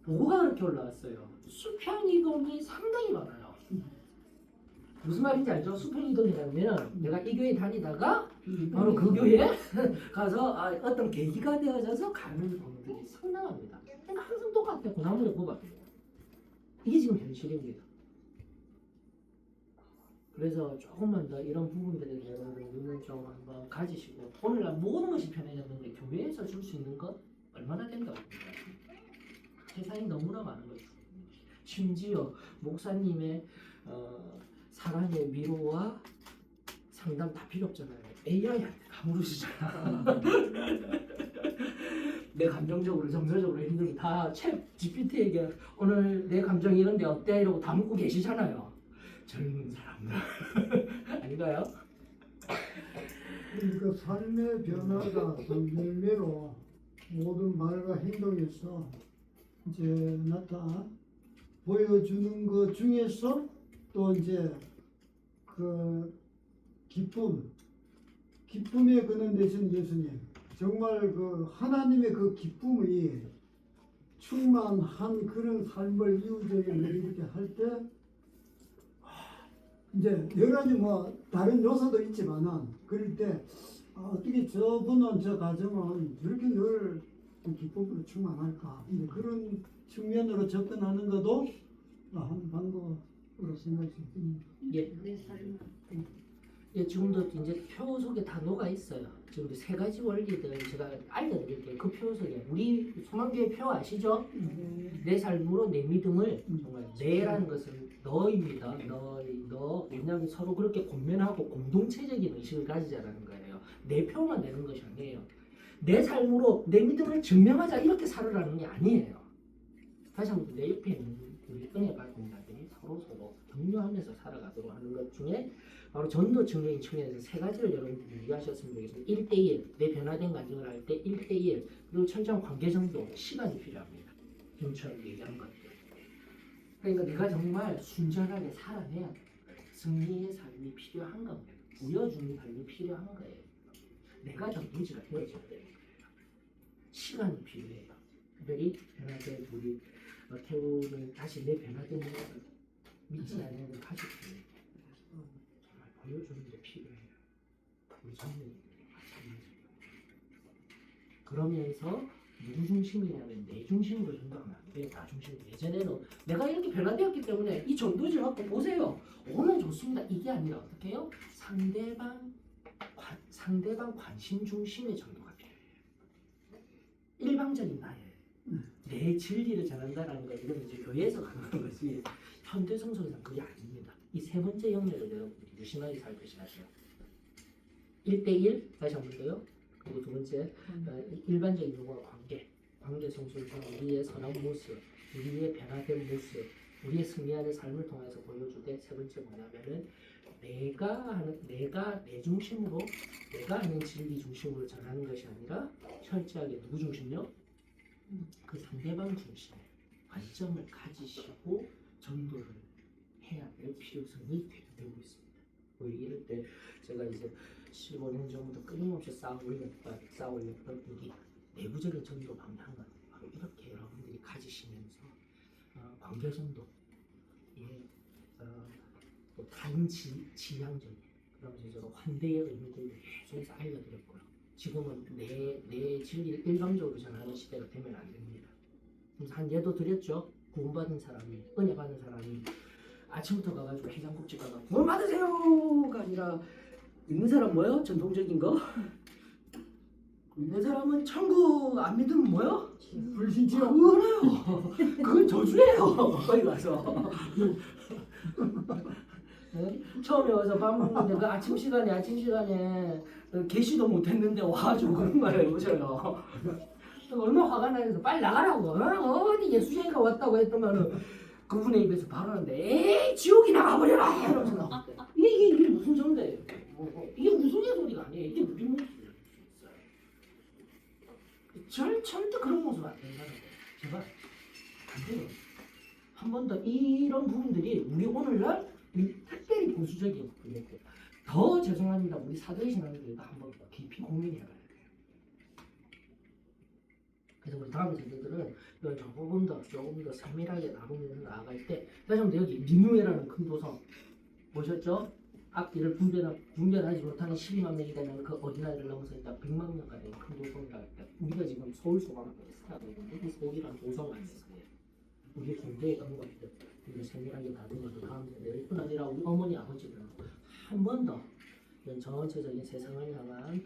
뭐가 그렇게 올라왔어요? 수평 이동이 상당히 많아요. 무슨 말인지 알죠? 수평 이동이라면 내가 이 교회 다니다가 바로 그 교회에 가서 어떤 계기가 되어져서 가는 경우들이 상당합니다. 그러니까 항상 똑같아요. 고나무를 뽑아. 이게 지금 현실입니다. 그래서 조금만 더 이런 부분들에 대해서 눈을 좀 한번 가지시고 오늘날 모든 것이 편해졌는데 교회에서 줄 수 있는 것 얼마나 된다고 봅니다. 세상이 너무나 많은 거죠. 심지어 목사님의 사랑의 위로와 상담 다 필요 없잖아요. AI한테 다 물으시잖아. 내 감정적으로 정서적으로 힘들면 다 챗 GPT에게 오늘 내 감정이 이런데 어때? 이러고 다 묻고 계시잖아요. 젊은 사람들 아닌가요? 그러니까 삶의 변화가 성경대로 모든 말과 행동에서 이제 보여주는 것 중에서 또 이제 그 기쁨에 그는 되신 예수님 정말 그 하나님의 그 기쁨이 충만한 그런 삶을 이웃에게 이렇게 할 때 이제 여러 가지 뭐 다른 요소도 있지만은 그럴 때 어떻게 저분은 저 가정은 저렇게 늘 기쁨으로 충만할까. 이제 그런 측면으로 접근하는 것도 한 방법으로 생각할 수 있습니다. 예. 예, 지금도 이제 표 속에 다 녹아 있어요. 지금 세 가지 원리들 제가 알려드릴게요. 그 표 속에 우리 소망교회 표 아시죠? 내 삶으로 내 믿음을 정말 내라는 것은 너입니다. 너. 왜냐하면 서로 그렇게 권면하고 공동체적인 의식을 가지자라는 거예요. 내 표만 내는 것이 아니에요. 내 삶으로 내 믿음을 증명하자 이렇게 살으라는 게 아니에요. 다시 한번 내 옆에 있는 우리 은혜 받은 자들이 서로 격려하면서 살아가도록 하는 것 중에 바로 전도 증명인 측면에서 세 가지를 여러분들이 이해하셨으면 좋겠습니다. 1대1, 내 변화된 간증을 할 때 1대1, 그리고 철저한 관계 정도, 시간이 필요합니다. 김처럼 얘기한 것들. 그러니까 내가 정말 순전하게 살아내야 돼. 승리의 삶이 필요한 겁니다. 보여주는 삶이 필요한 거예요. 내가 정부지가 되어줘야 되는 거예요. 시간이 필요해요. 특별히 변화된 우리 태우는 다시 내 변화된 모습을 믿지 않는 가족들이 정말 보여주는 게 필요해요. 우리 장로님들이 그러면서 누구 중심이냐면 내 중심으로 전도하면 안 돼. 나 중심으로. 예전에는 내가 이렇게 변화되었기 때문에 이 전도지 갖고 보세요. 오면 좋습니다. 이게 아니라 어떻게 해요? 상대방 관심 중심의 전도가 필요해요. 일방적인 나의 내 진리를 전한다라는 것, 이건 이제 교회에서 가능한 것이 현대 성서에서는 그게 아닙니다. 이 세 번째 영역을 여러분들이 유심하게 살펴보셔야 돼요. 1대1, 다시 한 번 더요. 그리고 두 번째, 일반적인 요구와 관계 성sul 중 우리의 선한 모습, 우리의 변화된 모습, 우리의 승리하는 삶을 통해서 보여주되, 세 번째 뭐냐면은 내가 내 중심으로, 내가 하는 진리 중심으로 전하는 것이 아니라 철저하게 누구 중심요? 그 상대방 중심의 관점을 가지시고 전도를 해야 될 필요성이 되고 있습니다. 이럴 때 제가 이제 15년 전부터 끊임없이 쌓아 올렸던 이 내부적인 전도 방향은 바로 이렇게 여러분들이 가지시면서 관계 전도, 다른 지향적인, 그러면서 제가 환대의 의미들을 계속해서 알려드렸고요. 지금은 내 진리를 일방적으로 전하는 시대가 되면 안 됩니다. 그래서 한 예도 드렸죠. 구원받은 사람이, 은혜 받은 사람이 아침부터 가가지고 해장국집 가가 구원 받으세요가 아니라 믿는 사람 뭐요? 전통적인 거? 믿는 사람은 천국 안 믿으면 뭐요? 불신지요. 그거요. 그건 저주예요. 거기 가서. 네? 처음에 와서 밥 먹는데 그 아침 시간에 계시도 못했는데 와가지고 그런 말을 해보셔요. 얼마나 화가 나서 빨리 나가라고. 어디 예수쟁이가 왔다고 했더만은 그분의 입에서 바로 하는데 에이 지옥이 나가버려라 이러면서 나오는데 이게 무슨 전대예요? 이게 무슨 예소리가 아니에요. 이게 무슨 모습이에요? 절대 그런 모습 안 된다는 거예요. 제발 안 돼요. 한 번 더 이런 부분들이 우리 오늘날 특별히 보수적인 부분인데 더 죄송합니다. 우리 사도의 신앙들도 한 번 더 깊이 고민해봐야 돼요. 그래서 우리 다음 세대들은 이걸 조금 더 세밀하게 나누면서 나아갈 때 다시 한번 여기 니누에라는 큰 도성 보셨죠? 앞뒤를 분별하지 못하는 12만 명이 되는 그 어린아이를 넘어서 일단 100만 명가 되는 큰 도성이라고 할 때 우리가 지금 서울 소방서에 살아가고 있는데 이 서울이라는 도성 안에서의 우리 존재의 근거들 우리 세밀하게 다루면서 다음 세대를 뿐 아니라 우리 어머니 아버지들은 한 번 더 전체적인 세상을 향한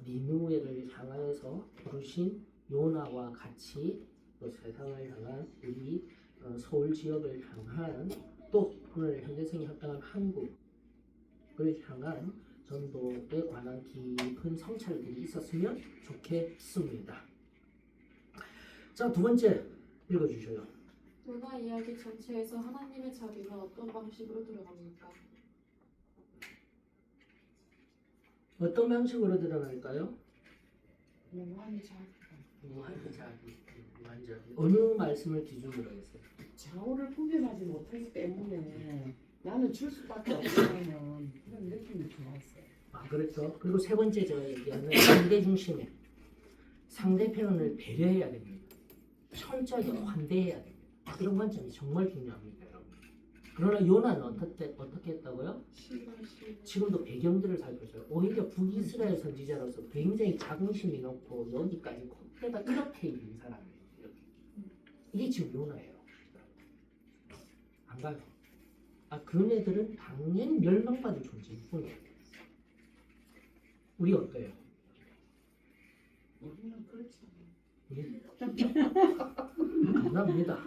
니누에를 향하여서 부르신 요나와 같이 또 세상을 향한 우리 서울 지역을 향한 또 오늘 현대성이 합당한 한국을 향한 전도에 관한 깊은 성찰들이 있었으면 좋겠습니다. 자, 두 번째 읽어주셔요. 요나 이야기 전체에서 하나님의 자비는 어떤 방식으로 드러납니까? 어떤 방식으로 드러날까요? 무한자비. 어느 말씀을 기준으로 했어요? 좌우를 분별하지 못하기 때문에 나는 줄 수밖에 없다는 그런 느낌이 들었어요. 아, 그렇죠. 그리고 세 번째 제가 얘기하는 상대 중심의 상대편을 배려해야 됩니다. 철저하게 환대해야 됩니다. 이런 관점이 정말 중요합니다, 여러분. 그러나 요나는 어떻게 했다고요? 지금도 배경들을 살펴줘요. 오히려 북이스라엘 선지자로서 굉장히 자긍심이 높고 여기까지 콧대가 이렇게 있는 사람이에요. 이렇게. 이게 지금 요나예요. 안 가요. 그네들은 당연히 멸망받을 존재일 뿐이에요. 우리 어때요? 우리는 그렇지 않아요. 예? 감사합니다.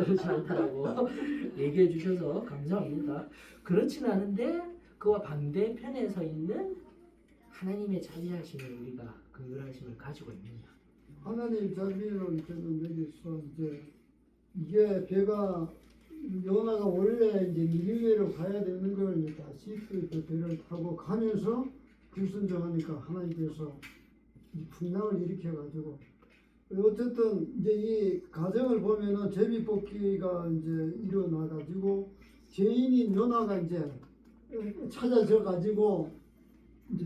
그렇지 않다고 얘기해 주셔서 감사합니다. 그렇진 않은데 그와 반대편에 서 있는 하나님의 자비하심을 우리가 긍휼하심을 가지고 있느냐. 하나님 자비는 저는 여기서 이제 이게 배가 요나가 원래 이제 니느웨로 가야 되는 걸 다시 그 배를 타고 가면서 불순종하니까 하나님께서 이 풍랑을 일으켜가지고 어쨌든 이제 이 과정을 보면은 제비뽑기가 이제 일어나가지고 죄인인 요나가 이제 찾아져 가지고 이제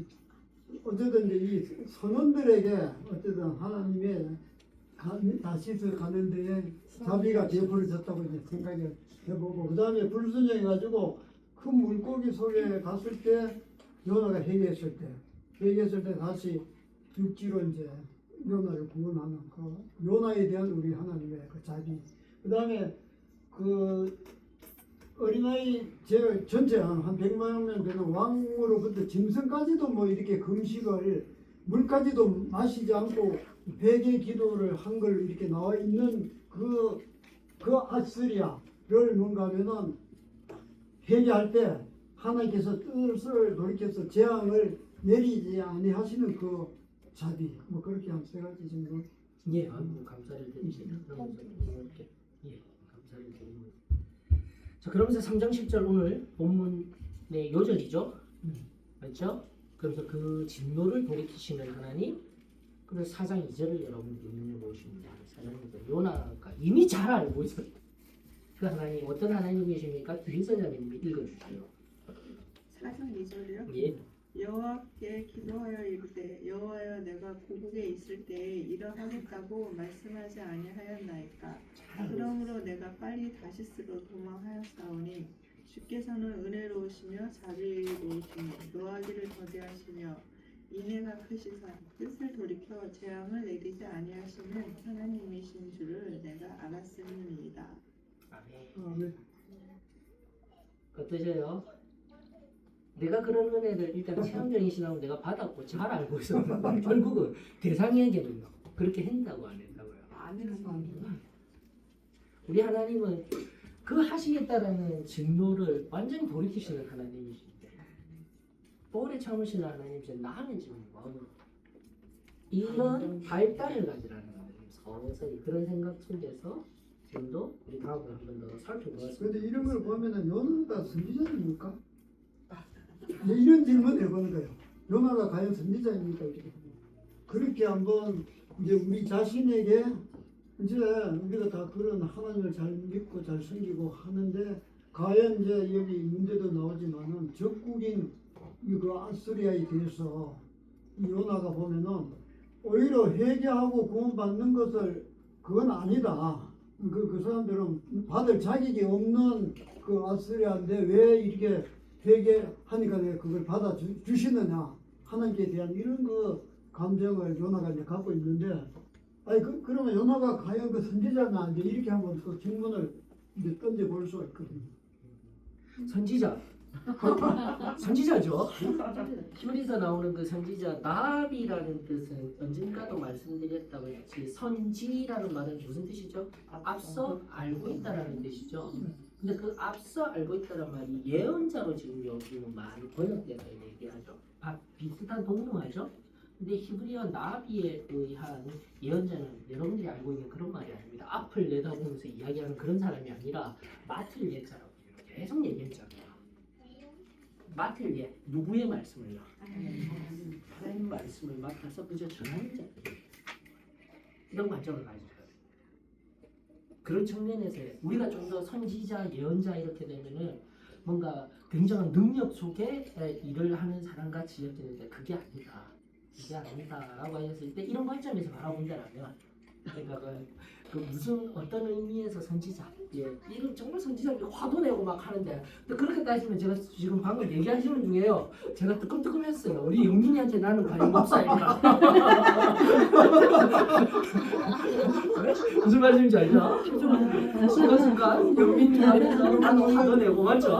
어쨌든 이제 이 선원들에게 어쨌든 하나님의 다시서 가는 데에 자비가 베풀어졌다고 이제 생각을 해보고 그 다음에 불순종해가지고 큰 물고기 속에 갔을 때 요나가 회개했을 때 다시 육지로 이제 요나를 구원하는 그 요나에 대한 우리 하나님의 그 자비. 그 다음에 그 어린아이 제 전체 한 100만 명 되는 왕으로부터 짐승까지도 뭐 이렇게 금식을 물까지도 마시지 않고 회개 기도를 한 걸 이렇게 나와 있는 그 아스리아를 뭔가 하면은 회개할 때 하나님께서 뜻을 돌이켜서 재앙을 내리지 아니하시는 그 자비 뭐 그렇게 한 세 가지 정도. 예, 감사를 드립니다. 이렇게 예, 감사를 드립니다. 자, 그러면서 3장 10절 오늘 본문의 요절이죠. 맞죠? 그래서 그 진노를 돌이키시는 하나님. 그래서 4장 2절을 여러분들이 눈여보십니다. 4장 2절 요나가 이미 잘 알고 있어요. 그 하나님 어떤 하나님이십니까? 김선자님이 읽어주세요. 4장 2절이요? 예. 여호와께 기도하여 이르되 여호와여 내가 고국에 있을 때에 이러하겠다고 말씀하지 아니하였나이까. 그러므로 내가 빨리 다시스로 도망하였사오니 주께서는 은혜로우시며 자비로우시며 노하기를 더디하시며 인애가 크시사 뜻을 돌이켜 재앙을 내리지 아니하시는 하나님이신 줄을 내가 알았음이니이다. 아멘. 어떠세요? 내가 그런 은혜를 일단 체험적인 신앙은 내가 받았고 잘 알고 있었는데 결국은 대상에게는 그렇게 했다고 안 했다고요. 안 했습니다. 우리 하나님은 그 하시겠다라는 증노를 완전히 돌이키시는 하나님이신데 오래 참으시는 하나님이신 나는 지금 마음으로 이런 발달을 가지라는 거예요. 서서히 그런 생각 속에서 지금도 우리 다음으로 한 번 더 살펴보았습니다. 그런데 이런 걸 보면은 요나가 선지자입니까? 이런 질문을 해보는 거예요. 요나가 과연 선지자입니까? 이렇게. 그렇게 한번 이제 우리 자신에게 이제 우리가 다 그런 하나님을 잘 믿고 잘 섬기고 하는데 과연 이제 여기 문제도 나오지만은 적국인 그 아스리아에 대해서 이 요나가 보면은 오히려 회개하고 구원받는 것을 그건 아니다. 그 사람들은 받을 자격이 없는 그 아스리아인데 왜 이렇게 회개하니까 내가 그걸 받아 주시느냐 하나님께 대한 이런 그 감정을 요나가 이제 갖고 있는데 아니 그러면 요나가 과연 그 선지자나 이제 이렇게 한번 또 질문을 이제 던져 볼 수가 있거든요. 선지자. 선지자죠. 히브리서 나오는 그 선지자 나비라는 뜻은 언젠가도 말씀드렸다고 했지 선지라는 말은 무슨 뜻이죠? 앞서 알고 있다라는 뜻이죠. 근데 그 앞서 알고 있다는 말이 예언자로 지금 여기는 많이 번역돼서 얘기하죠. 비슷한 동료하죠. 근데 히브리어 나비에 의한 예언자는 여러분들이 알고 있는 그런 말이 아닙니다. 앞을 내다보면서 이야기하는 그런 사람이 아니라 맡을 예자라고 계속 얘기했잖아요. 맡을 예, 누구의 말씀을요? 하나님 말씀을 맡아서 그저 전하는 자. 이런 관점을 가져야 돼요. 그런 측면에서 우리가 좀 더 선지자, 예언자 이렇게 되면은 뭔가 굉장한 능력 속에 일을 하는 사람같이 여기는데 그게 아니다. 그게 아니다라고 하셨을 때 이런 관점에서 바라본다라면 그러니까 그 무슨 어떤 의미에서 선지자? 예, 이건 정말 선지자들이 화도 내고 막 하는데, 근데 그렇게 따지면 제가 지금 방금 얘기하시는 중에요, 제가 뜨끔뜨끔했어요. 우리 영민이한테 나는 과연 목사일까? 무슨 말씀인지 알죠? 그렇습니까? 영민이 안에서 나는 화도 내고 맞죠?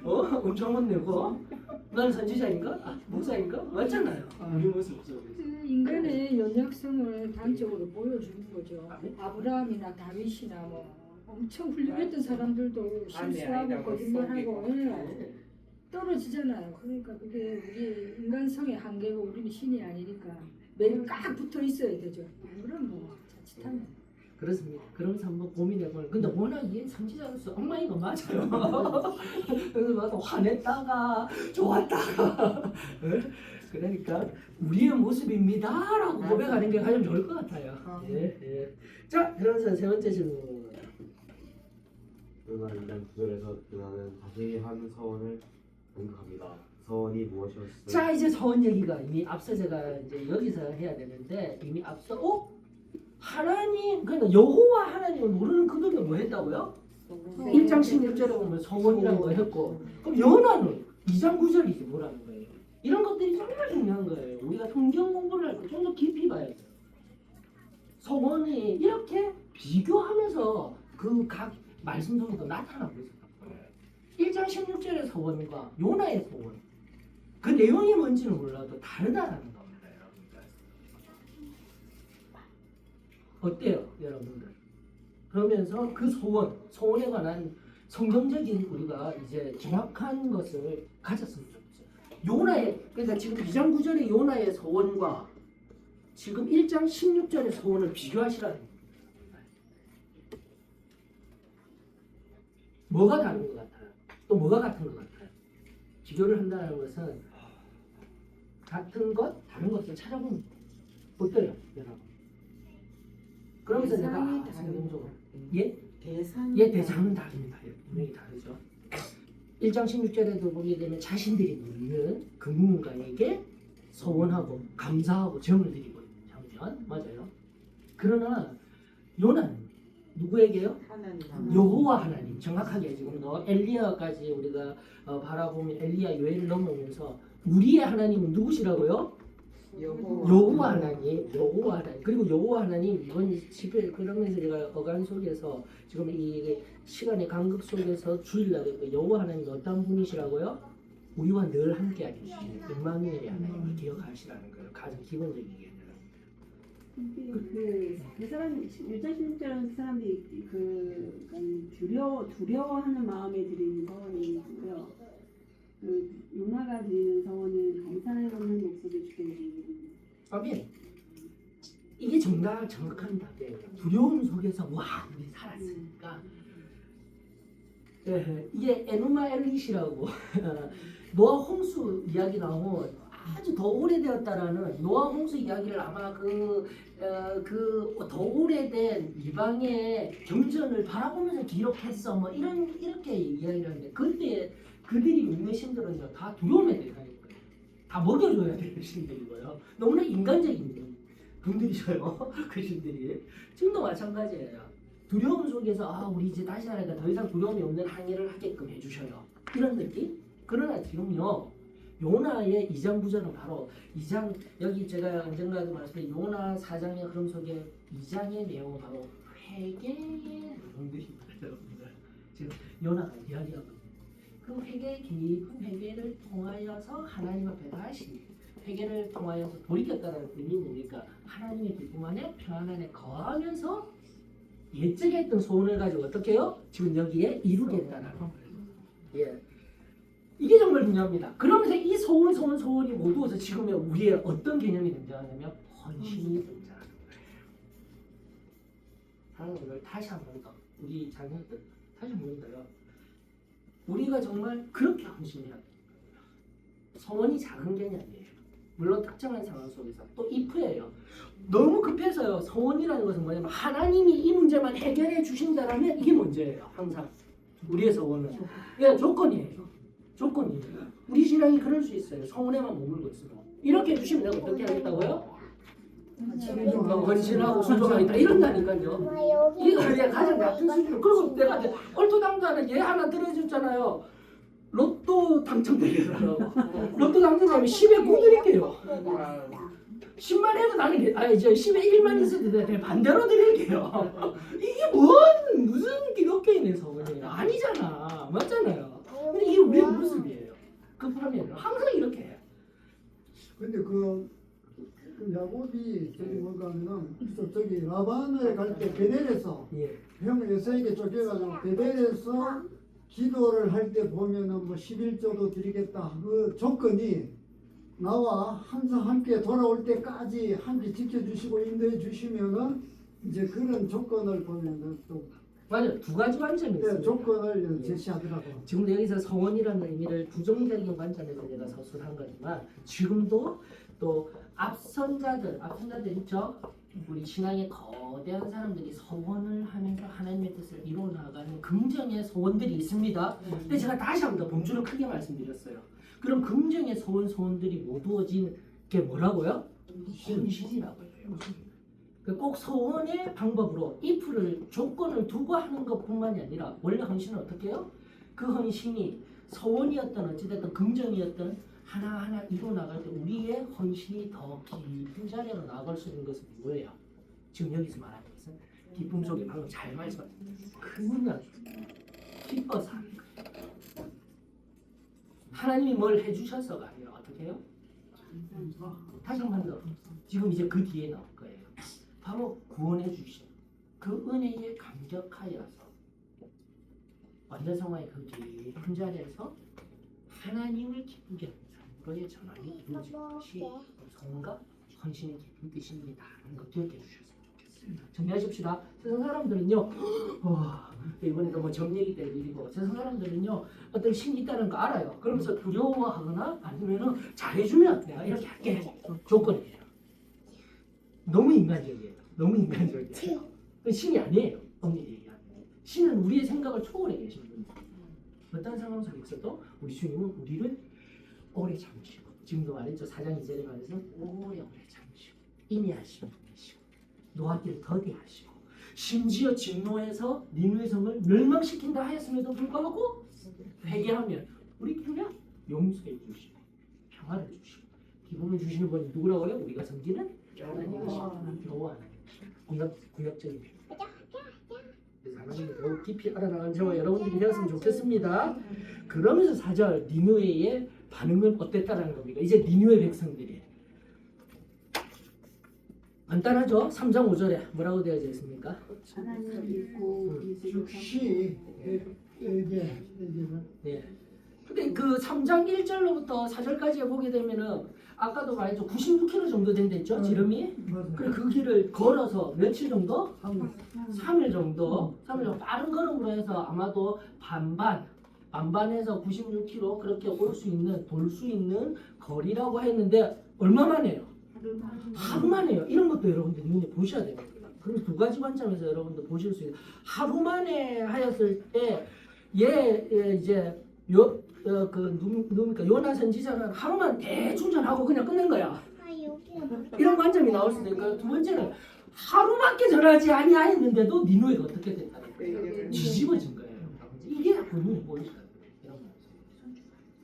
엄청 혼내고 나는 선지자인가? 목사인가? 맞잖아요. 우리 모습 속에서. 그 인간의 연약성을 단적으로 보여주는 거죠. 아브라함이나 다윗이나 뭐 엄청 훌륭했던 사람들도 실수하고 거짓말하고 떨어지잖아요. 그러니까 그게 우리 인간성의 한계고 우리는 신이 아니니까 매일 꽉 붙어 있어야 되죠. 그럼 뭐 자칫하면. 그렇습니다. 그러면서 한번 고민해보는. 근데 워낙 얘 선지자로서 엉망이가 맞아요. 그래서 막 화냈다가 좋았다가 그러니까 우리의 모습입니다라고 고백하는 게 가장 좋을 것 같아요. 예, 예. 자, 그러면서 세 번째 질문. 누나 2장 9절에서 누나는 다시 한 서원을 언급합니다. 서원이 무엇이었을까요? 자, 이제 서원 얘기가 이미 앞서 제가 이제 여기서 해야 되는데 이미 앞서 하나님, 그러니까 여호와 하나님을 모르는 그들이 뭐 했다고요? 1장 16절에 보면 서원이라는 거 했고, 그럼 요나는 2장 9절이 뭐라는 거예요? 이런 것들이 정말 중요한 거예요. 우리가 성경 공부를 할 때 좀 더 깊이 봐야 돼요. 서원이 이렇게 비교하면서 그 각 말씀 속에서 나타나고 있었던 거예요. 1장 16절의 서원과 요나의 서원, 그 내용이 뭔지는 몰라도 다르다라는 겁니다, 여러분들. 어때요, 여러분들? 그러면서 그 소원에 관한 성경적인 우리가 이제 정확한 것을 가졌으면 좋겠어요. 요나의, 그러니까 지금 2장 9절의 요나의 소원과 지금 1장 16절의 소원을 비교하시라는 거예요. 뭐가 다른 것 같아요? 또 뭐가 같은 것 같아요? 비교를 한다는 것은 같은 것, 다른 것을 찾아보는 거예요. 어때요, 여러분? 그러면서 내가 성경적으로 대상은 다릅니다. 분명히 다르죠. 1장 16절에도 보게 되면 자신들이 묻는 그 누군가에게 서원하고 감사하고 정을 드리고 있는 장면 맞아요. 그러나 요나는 누구에게요? 여호와 하나님. 정확하게 지금 엘리야까지 우리가 바라보면 엘리야 요엘을 넘어오면서 우리의 하나님은 누구시라고요? 여호와 하나님, 여호와 하나님. 그리고 여호와 하나님 이번 집회 그러면서 제가 어간 속에서 지금 이 시간의 간극 속에서 주일날에 여호와 하나님 어떤 분이시라고요? 우리와 늘 함께 하시는 임마누엘의 하나님을 기억하시라는 거예요. 가장 기본적인 게. 그 사람 유자신자라는 사람들이 두려워하는 마음에 드리는 서원이고요. 그 요나가 드리는 서원은 감사하는 목소리 주께 드리는. 아멘. 이게 정확한 답이에요. 두려움 속에서 와 우리 살았으니까. 이게 에누마 엘리시라고 노아 홍수 이야기 나온 아주 더 오래되었다라는 노아 홍수 이야기를 아마 그 더 오래된 이방의 경전을 바라보면서 기록했어 뭐 이렇게 이야기를 하는데 그때 그들이 믿는 신들은요 다 두려움의 대상인 거예요. 다 먹여줘야 되는 신들이고요. 너무나 인간적인 분들이셔요. 그 신들이 지금도 마찬가지예요. 두려움 속에서 우리 이제 다시 하니까 더 이상 두려움이 없는 항해를 하게끔 해주셔요. 이런 느낌? 그러나 지금요 요나의 2장 9절은 바로 2장 여기 제가 언젠가도 말씀드린 요나 4장의 흐름 속에 2장의 내용은 바로 회개의 내용들입니다. 여러분들 지금 요나가 이야기하고 그 회개의 깊은 회개를 통하여서 하나님 앞에 다시 회개를 통하여서 돌이켰다는 의미는 뭡니까? 하나님의 기쁨 안에 평안 안에 거하면서 예측에 했던 소원을 가지고 어떻게 해요? 지금 여기에 이루겠다는 거예요. 예. 이게 정말 중요합니다. 그러면서 이 소원이 모두어서 지금 우리의 어떤 개념이 등장하냐면 헌신이 등장하는 거예요. 사랑하는 분들 다시 한 번 더 우리 자녀들 다시 한 번 더요. 우리가 정말 그렇게 헌신해야 돼요. 소원이 작은 개념이에요. 물론 특정한 상황 속에서 또 if예요. 너무 급해서요. 소원이라는 것은 뭐냐면 하나님이 이 문제만 해결해 주신다라면 이게 문제예요. 항상 우리의 소원은 이게 조건이에요. 조건이에요. 우리 신앙이 그럴 수 있어요. 소원에만 머물고 있으면 이렇게 해주시면 내가 어떻게 하겠다고요? 헌신하고 순종하겠다 이런다니까요. 엄마 여기 이거 내가 가장 낮은 수준. 그리고 내가 이제 얼토당토하는 얘 하나 들어줬잖아요. 로또 당첨되더라고. 로또 당첨되면 10에 9 드릴게요. 10만 해도 나는 이제 10에 1만 있어도 돼. 반대로 드릴게요. 이게 무슨 기독교인의 서원이에요? 아니잖아. 맞잖아요. 근데 이게 우리 모습이에요. 급하면 항상 이렇게 해. 근데 그 야곱이 저기 뭔가 하면은 저기 라반을 갈 때 베델에서 예. 형 에서에게 쫓겨가지고 베델에서 기도를 할 때 보면은 뭐 11조도 드리겠다. 그 조건이 나와 항상 함께 돌아올 때까지 함께 지켜주시고 인도해 주시면은 이제 그런 조건을 보면은 또 맞아요. 두 가지 관점이 있습니다. 조건을 제시하더라고. 지금도 여기서 서원이라는 의미를 부정적인 관점에서 내가 서술한 거지만 지금도 또 앞선자들 있죠? 우리 신앙의 거대한 사람들이 서원을 하면서 하나님의 뜻을 이루어 나가는 긍정의 서원들이 있습니다. 근데 제가 다시 한번 더 범주를 크게 말씀드렸어요. 그럼 긍정의 소원들이 모두어진 게 뭐라고요? 헌신이라고 해요. 꼭 소원의 방법으로 if를 조건을 두고 하는 것뿐만이 아니라 원래 헌신은 어떻게 해요? 그 헌신이 소원이었던 어찌됐든 긍정이었던 하나하나 이루어 나갈 때 우리의 헌신이 더 깊은 자리로 나아갈 수 있는 것은 뭐예요? 지금 여기서 말하는 것은 기쁨 속에 방금 잘 말씀하셨습니다. 그냥 기뻐서 하는 거예요. 하나님이 뭘 해주셔서가 아니라 어떻게 해요? 다시 한 번 더. 지금 이제 그 뒤에 나올 거예요. 바로 구원해 주신 그 은혜에 감격하여서 완전 성화의 그 깊은 자리에서 하나님을 기쁘게 하는 삶으로의 전환이 이루어지는 것이 성과 헌신의 깊은 뜻입니다. 하는 것 기억해 주셨으면 좋겠습니다. 정리하십시다. 세상 사람들은요, 이번에도 뭐 정리기 때 일이고, 세상 사람들은요, 어떤 신이 있다는 거 알아요. 그러면서 두려워하거나 아니면은 잘해주면 내가 이렇게 할게. 조건이에요. 너무 인간적이에요. 너무 인간적이에요. 신이 아니에요. 엄밀히 얘기하면. 신은 우리의 생각을 초월해 계신 분이에요. 어떤 상황 속에서도 우리 주님은 우리를 오래 참으시고, 지금도 말했죠. 4장 2절에 말해서 오래 참으시고, 인내하시는 분이시고, 노하기를 더디하시고, 심지어 진노해서 니느웨 성을 멸망시킨다 하였음에도 불구하고 회개하면 우리 그냥 용서해 주시고 평화를 주시고 기쁨을 주시는 분이 누구라고 해요? 우리가 섬기는 여호와 하나님. 구약적인 표현. 그래서 하나님을 더욱 깊이 알아나가는 저와 여러분들이 되었으면 좋겠습니다. 그러면서 4절 니느웨의 반응은 어땠다라는 겁니다. 이제 니느웨 백성들이 간단하죠? 3장 5절에 뭐라고 되어져 있습니까? 하나님 믿고 즉시 에게 네. 근데 그 3장 1절로부터 4절까지 보게 되면은 아까도 말했죠. 96km 정도 된댔죠, 지름이. 그래 그 길을 걸어서 며칠 정도? 3일 정도. 빠른 걸음으로 해서 아마도 반반에서 96km 그렇게 올 수 있는 돌 수 있는 거리라고 했는데 얼마 만에요? 하루 만에요. 이런 것도 여러분들 눈에 보셔야 됩니다. 그럼 두 가지 관점에서 여러분들 보실 수 있어요. 하루 만에 하였을 때 이제 누굽니까 요나 선지자는 하루만 대충 전하고 그냥 끝낸 거야. 이런 관점이 나올 수도 있고요. 두 번째는 하루밖에 전하지 아니하였는데도 니느웨가 어떻게 됐다는 거예요. 뒤집어진 거예요. 이게 본인이 보이시다.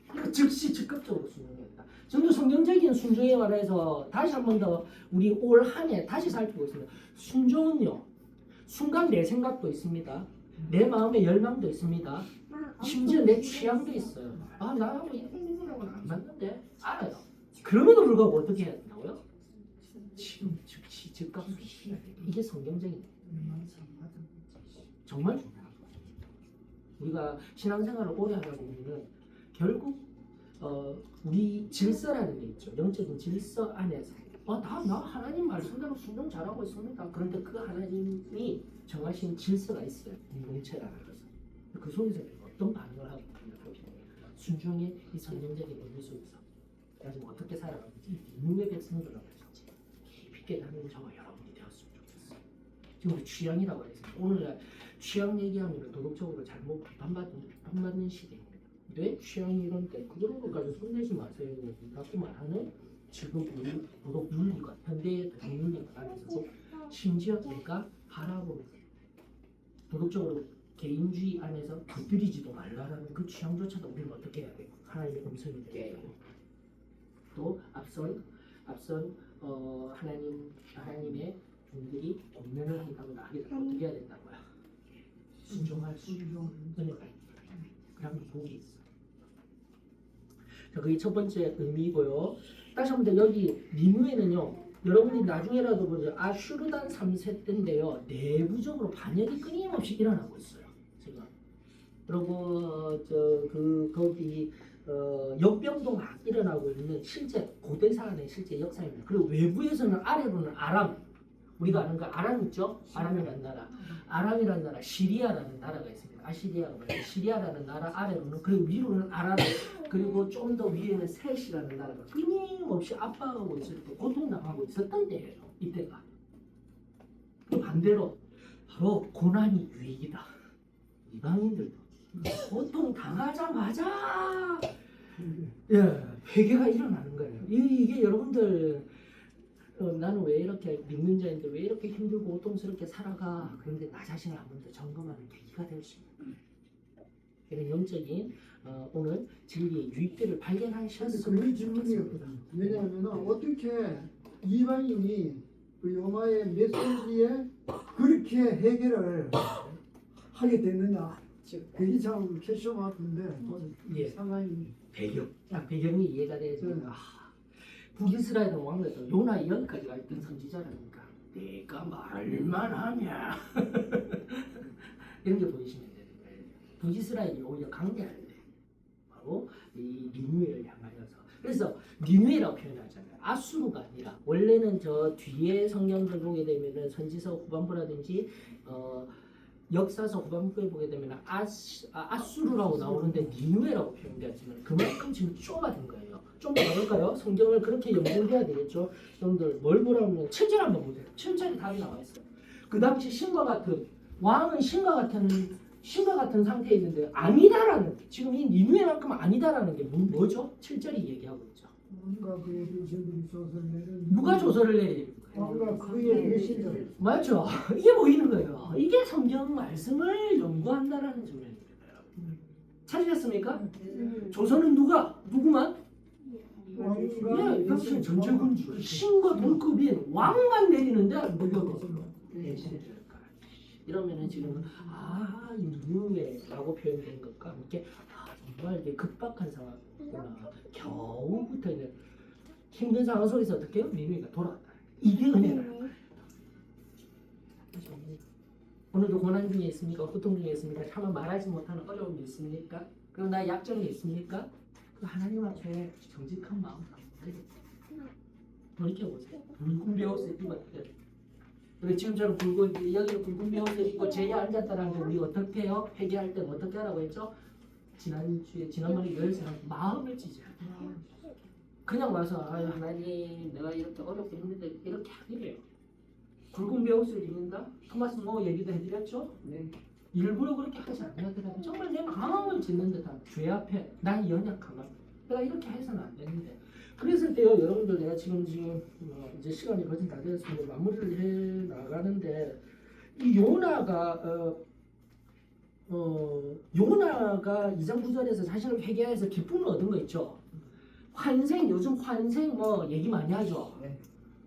그러니까 즉시 즉각적으로 순종했다. 전도 성경적인 순종에 관해서 다시 한 번 더 우리 올 한 해 다시 살펴보겠습니다. 순종은요, 순간 내 생각도 있습니다. 내 마음의 열망도 있습니다. 심지어 내 취향도 있어요. 나하고 이거랑은 안 맞는데 알아요. 그럼에도 불구하고 어떻게 해야 된다고요? 지금 즉시 즉각 순종해야 돼요. 이게 성경적인 정말 중요합니다. 우리가 신앙생활을 오래 하다 보면은 결국 우리 질서라는 게 있죠. 영적인 질서 안에서 나 하나님 말씀대로 순종 잘하고 있습니다. 그런데 그 하나님이 정하신 질서가 있어요. 공동체라는 것은. 그 속에서 어떤 반응을 하고 있는가 보시면 순종의 이 성경적인 의미 속에서 지금 어떻게 살아가는지 니느웨 백성들하고 깊이 깨닫는 저와 여러분이 되었으면 좋겠어요. 지금 우리 취향이라고 했습니다. 오늘날 취향 얘기하면 도덕적으로 잘못 비판받는 시대입니다. 내 취향이 이런 때 그런 것까지 손대지 마세요. 라고 말하는 지금 우리 도덕 윤리관, 현대의 도덕 윤리관 안에서도 심지어 내가 바라보는 도덕적으로 개인주의 안에서 곁들이지도 말라라는 그 취향조차도 우리는 어떻게 해야 돼요? 하나님의 음성이 돼요. 또 앞선 하나님의 종들이 권면을 한다면 아기들 어떻게 해야 된다고요? 순종할 수 있는 은혜가 있다. 그러면 복이 있어. 자, 그게 첫 번째 의미고요. 다시 한번 여기 니누에는요. 여러분이 나중에라도 보죠. 아슈르단 3세 때인데요. 내부적으로 반역이 끊임없이 일어나고 있어요. 지금. 그리고 거기 역병도 막 일어나고 있는 실제 고대사안의 실제 역사입니다. 그리고 외부에서는 아래로는 아람, 우리가 아는 그 아람 있죠? 아람이라는 나라, 아람이라는 나라, 시리아라는 나라가 있습니다. 아시리아가 말이에요. 시리아라는 나라 아래로는, 그리고 위로는 아람, 그리고 좀 더 위에는 셋이라는 나라가 끊임없이 압박하고 있을 때 고통당하고 있었던 때예요. 이때가. 또 반대로 바로 고난이 유익이다. 이방인들도 고통 당하자마자 회개가 일어나는 거예요. 이게 여러분들 나는 왜 이렇게 믿는 자인데 왜 이렇게 힘들고 고통스럽게 살아가? 그런데 나 자신을 한 번 더 점검하는 계기가 될 수 있는 이런 영적인 오늘 진리의 유익들을 발견하셨으면 그런 질문이었거든요. 왜냐하면 어떻게 이방인이 그 요나의 메시지에 그렇게 해결을 하게 됐느냐? 그게 참 캐셔 같은데 예. 상황이 배경, 딱 배경이 이해가 되죠. 북이스라엘 왕래도 요나 여기까지 가 있던 선지자라니까 내가 말할 만하냐 이런 게 보이시면 되는 거예요. 북이스라엘이 오히려 강대할 때 바로 이 니누에를 향하여서, 그래서 니누에라고 표현하잖아요. 아수르가 아니라 원래는 저 뒤에 성경들 보게 되면은 선지서 후반부라든지 역사서 후반부에 보게 되면 아수르라고 나오는데 니누에라고 표현되었지만 그만큼 지금 좁아진 거예요. 좀 다를까요? 성경을 그렇게 연구를 해야 되겠죠. 여러분들 뭘 보라면 7절 한번 보세요. 7절에 답이 나와 있어요. 그 당시 신과 같은 왕은 신과 같은 상태에 있는데 아니다라는, 지금 이 니누에만큼 아니다라는 게 뭐죠? 7절이 얘기하고 있죠. 뭔가 그의 조선들이 조선을 내는 누가 조서를 내리는 거예요? 뭔가 그의 메시저 맞죠? 이게 보이는 거예요. 이게 성경 말씀을 연구한다라는 증명입니다. 찾으셨습니까? 조선은 누구만? 예, 당시 전체군주 신과 동급인 왕만 내리는데 누가 대신해줄까? 이러면은 지금 이 니누에라고 표현된 것과 함께 정말 이게 급박한 상황이구나. 겨우부터 이제 힘든 상황 속에서 어떻게 해요? 니누에가 돌아왔다. 이게 은혜라는 거예요. 오늘도 고난 중에 있습니까? 고통 중에 있습니까? 차마 말하지 못하는 어려움이 있습니까? 그러나 약점이 있습니까? 그 하나님 앞에 정직한 마음 돌이켜보세요. 붉은 베옷을 입었대. 그리고 지금처럼 여기는 붉은 베옷을 입고 제에 앉았다라는 게 우리 어떻게 해요? 회개할 때는 어떻게 하라고 했죠? 지난번에 열사람 마음을 찢어야 돼요. 그냥 와서 하나님 내가 이렇게 어렵게 했는데 이렇게 아니래요. 붉은 베옷을 입는다? 토마스 모 얘기도 해드렸죠? 네. 일부러 그렇게 하지 않냐더라도 정말 내 마음을 짓는 듯한 죄 앞에 난 연약함을 내가 이렇게 해서는 안 되는데, 그랬을 때요 여러분들 내가 지금 이제 시간이 거의 다 되었습니다. 마무리를 해 나가는데 이 요나가 요나가 2장 9절에서 자신을 회개해서 기쁨을 얻은 거 있죠. 환생, 요즘 환생 뭐 얘기 많이 하죠.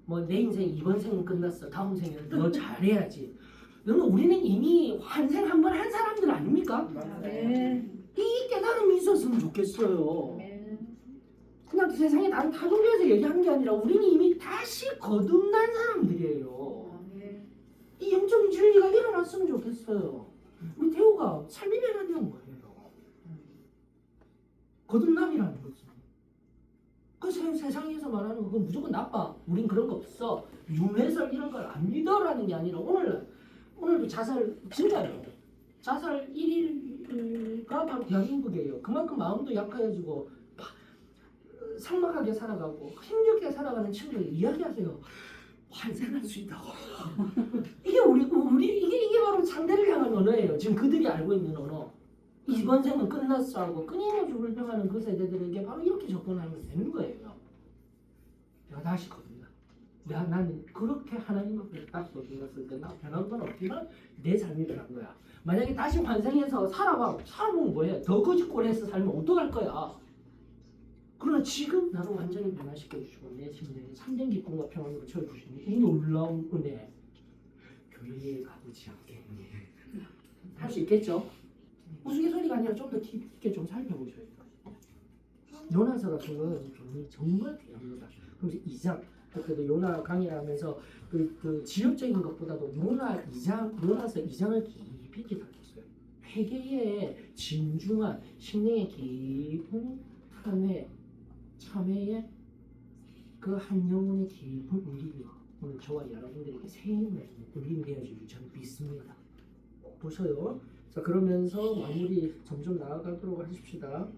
뭐 내 인생 이번 생은 끝났어, 다음 생에는 더 잘해야지. 여러분 우리는 이미 환생 한 번 한 사람들 아닙니까? 네. 이 깨달음이 있었으면 좋겠어요. 그냥 세상에 다른 타종교에서 얘기하는 게 아니라 우리는 이미 다시 거듭난 사람들이에요. 이 영적인 진리가 일어났으면 좋겠어요. 우리 태호가 삶이 변화되는 거예요. 거듭남이라는 거죠. 그 세상에서 말하는 거 무조건 나빠. 우린 그런 거 없어. 유해설 이런 걸 안 믿어라는 게 아니라 오늘도 자살 진짜요. 자살 1위가 바로 대한민국이에요. 그만큼 마음도 약해지고 삭막하게 살아가고 힘겹게 살아가는 친구들 이야기하세요. 환생할 수 있다고. 이게 바로 상대를 향한 언어예요. 지금 그들이 알고 있는 언어. 이번 생은 끝났어 하고 끊임없이 불평하는 그 세대들에게 바로 이렇게 접근하면 되는 거예요. 내가 다시 겁니다. 나는 그렇게 하나님 앞에 딱 거듭났을 때 나 변한 건 없지만 내 삶이 변한 거야. 만약에 다시 환생해서 살아보면 뭐해? 더 거짓골에서 살면 어떡할 거야? 그러나 지금 나를 완전히 변화시켜 주시고 내 심령에 참된 기쁨과 평안으로 채워주시니 이 놀라운 은혜 교회에 가보지 않겠니? 할 수 있겠죠? 우스갯소리가 아니라 좀 더 깊이 있게 좀 살펴보셔야 돼요. 요나서 같은 건 정말 귀합니다. 그래서 2장 그래도 요나 강의를 하면서 그 지역적인 것보다도 요나서 2장을 깊이 다뤘어요. 회개의 진중한 심령의 깊은 참회의 그 한 영혼의 깊은 울림이 오늘 저와 여러분들에게 새 힘을 울림 되어지길 저는 믿습니다. 보셔요. 자, 그러면서 마무리 점점 나아가도록 하십시다.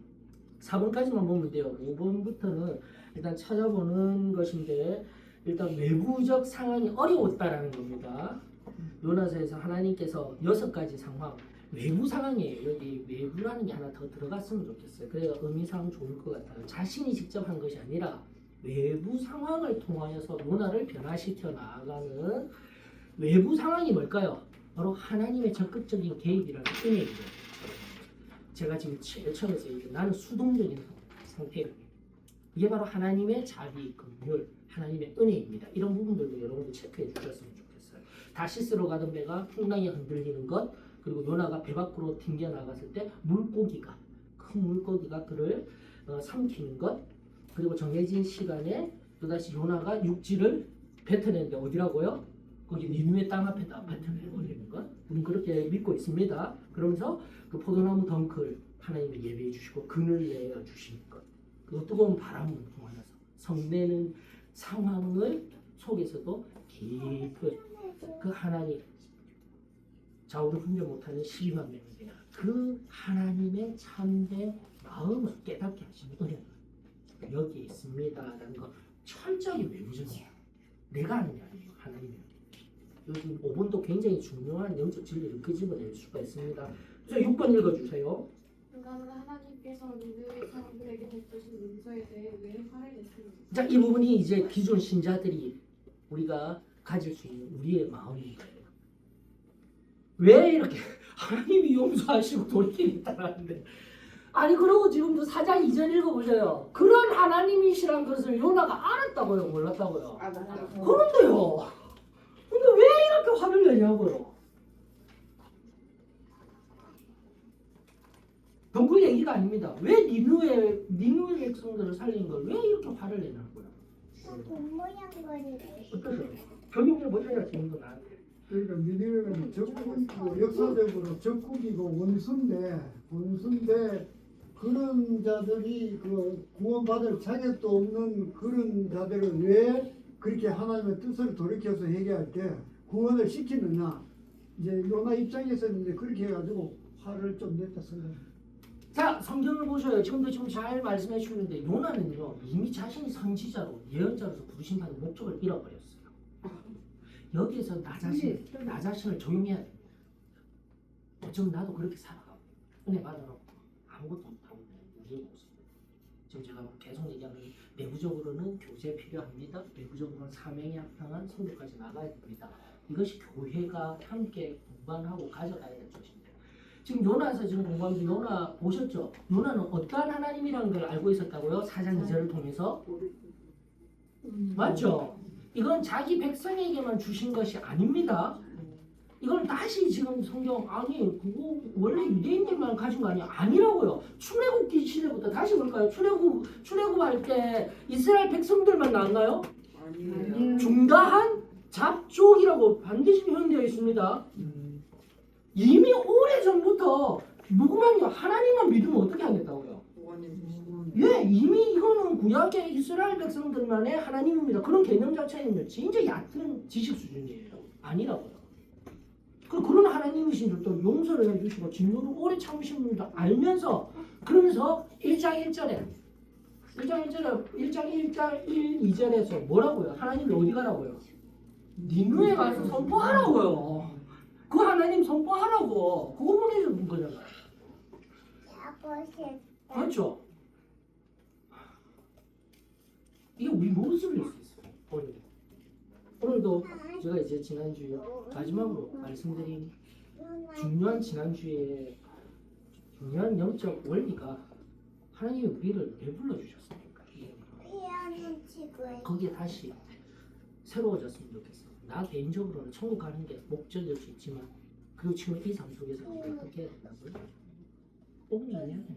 4번까지만 보면 돼요. 5번부터는 일단 찾아보는 것인데 일단 외부적 상황이 어려웠다라는 겁니다. 요나서에서 하나님께서 6가지 상황, 외부 상황이에요. 여기 외부라는 게 하나 더 들어갔으면 좋겠어요. 그래야 의미상 좋을 것 같아요. 자신이 직접 한 것이 아니라 외부 상황을 통하여서 요나를 변화시켜 나아가는 외부 상황이 뭘까요? 바로 하나님의 적극적인 개입이라는 은혜이죠. 제가 지금 처음에서 나는 수동적인 상태예요. 이게 바로 하나님의 자비, 긍휼, 하나님의 은혜입니다. 이런 부분들도 여러분들 체크해 주셨으면 좋겠어요. 다시스로 가던 배가 풍랑에 흔들리는 것, 그리고 요나가 배 밖으로 튕겨 나갔을 때 큰 물고기가 그를 삼키는 것, 그리고 정해진 시간에 또다시 요나가 육지를 뱉어내는데 어디라고요? 거기 니누의 땅 앞에다 뱉어내는 것. 우리는 그렇게 믿고 있습니다. 그러면서 그 포도나무 덩쿨 하나님이 예배해 주시고 그늘 내어 주시는 것. 그리고 뜨거운 바람을 통하여서 성내는 상황을 속에서도 깊은 그 하나님 좌우를 분별 못하는 12만 명이 되나 그 하나님의 참된 마음을 깨닫게 하시는 은혜가 여기에 있습니다라는 거 철저하게 외부적이에요. 내가 하는 게 아니에요. 하나님이. 요즘 5번도 굉장히 중요한 영적 진리를 끄집어낼 수가 있습니다. 그래서 6번 읽어주세요. 그러나 하나님께서 니느웨 사람들에게 베푸신 용서에 대해 왜 화를 냈습니까? 자, 이 부분이 이제 기존 신자들이 우리가 가질 수 있는 우리의 마음인 거예요. 왜 이렇게 하나님이 용서하시고 돌이키겠다는데 아니 그러고 지금도 4장 2절 읽어보세요. 그런 하나님이시란 것을 요나가 알았다고요? 몰랐다고요? 그런데요. 근데 왜 이렇게 화를 내냐고요? 덩굴 얘기가 아닙니다. 왜 니누의 백성들을 살린 걸 왜 이렇게 화를 내냐고요? 돈 모양 거리래. 어떠세요? 경영을 못해야 되는 건 아니에요. 그러니까 니느웨는 적국이고 역사적으로 적국이고 원수인데 그런 자들이 그 구원받을 자격도 없는 그런 자들을 왜 그렇게 하나님의 뜻을 돌이켜서 회개할 때 구원을 시키느냐. 이제 요나 입장에서는 이제 그렇게 해가지고 화를 좀 냈다 생각합니다. 자, 성경을 보셔요. 지금 잘 말씀해 주시는데 요나는요 이미 자신이 선지자로 예언자로서 부르심받은 목적을 잃어버렸어요. 여기에서 나 자신을 조용해야 됩니다. 어쩌면 나도 그렇게 살아가고 은혜 받아놓고 아무것도 못하고 우리의 모습. 지금 제가 계속 얘기하는 내부적으로는 교제 필요합니다. 내부적으로는 사명에 합당한 성도까지 나가야 됩니다. 이것이 교회가 함께 공부하고 가져가야 될 것입니다. 지금 요나에서 지금 공부하면서 요나 보셨죠? 요나는 어떠한 하나님이라는 걸 알고 있었다고요? 4장 2절을 통해서. 맞죠? 이건 자기 백성에게만 주신 것이 아닙니다. 이건 다시 지금 성경 아니 그거 원래 유대인들만 가진 거 아니야? 아니라고요. 출애굽기 시대부터 다시 볼까요? 출애굽할 때 이스라엘 백성들만 나왔나요? 아니에요. 중다한 잡족이라고 반드시 표현되어 있습니다. 이미 오래전부터 누구만요? 하나님만 믿으면 어떻게 하겠다고요? 예, 이미 이거는 구약의 이스라엘 백성들만의 하나님입니다. 그런 개념 자체는 진짜 얕은 지식 수준이에요. 아니라고요. 그런 하나님이신 줄도 용서를 해주시고 진노를 오래 참으신 분도 알면서 그러면서 1장 1절 2절에서 뭐라고요? 하나님이 어디 가라고요? 니누에 가서 선포하라고요. 그 하나님 선포하라고. 그거 보내주는 거잖아요. 그렇죠? 이게 우리 모습일 수 있어요. 오늘도 제가 이제 지난주에 마지막으로 말씀드린 중요한 지난주에 중요한 영적 원리가 하나님이 우리를 왜 불러주셨습니까? 피아노 치고요. 거기에 다시 새로워졌으면 좋겠어. 나 개인적으로는 천국 가는 게 목적일 수 있지만 그리고 지금 이 삶 속에서 우리가 어떻게 해야 된다고요? 복음 전해야 돼.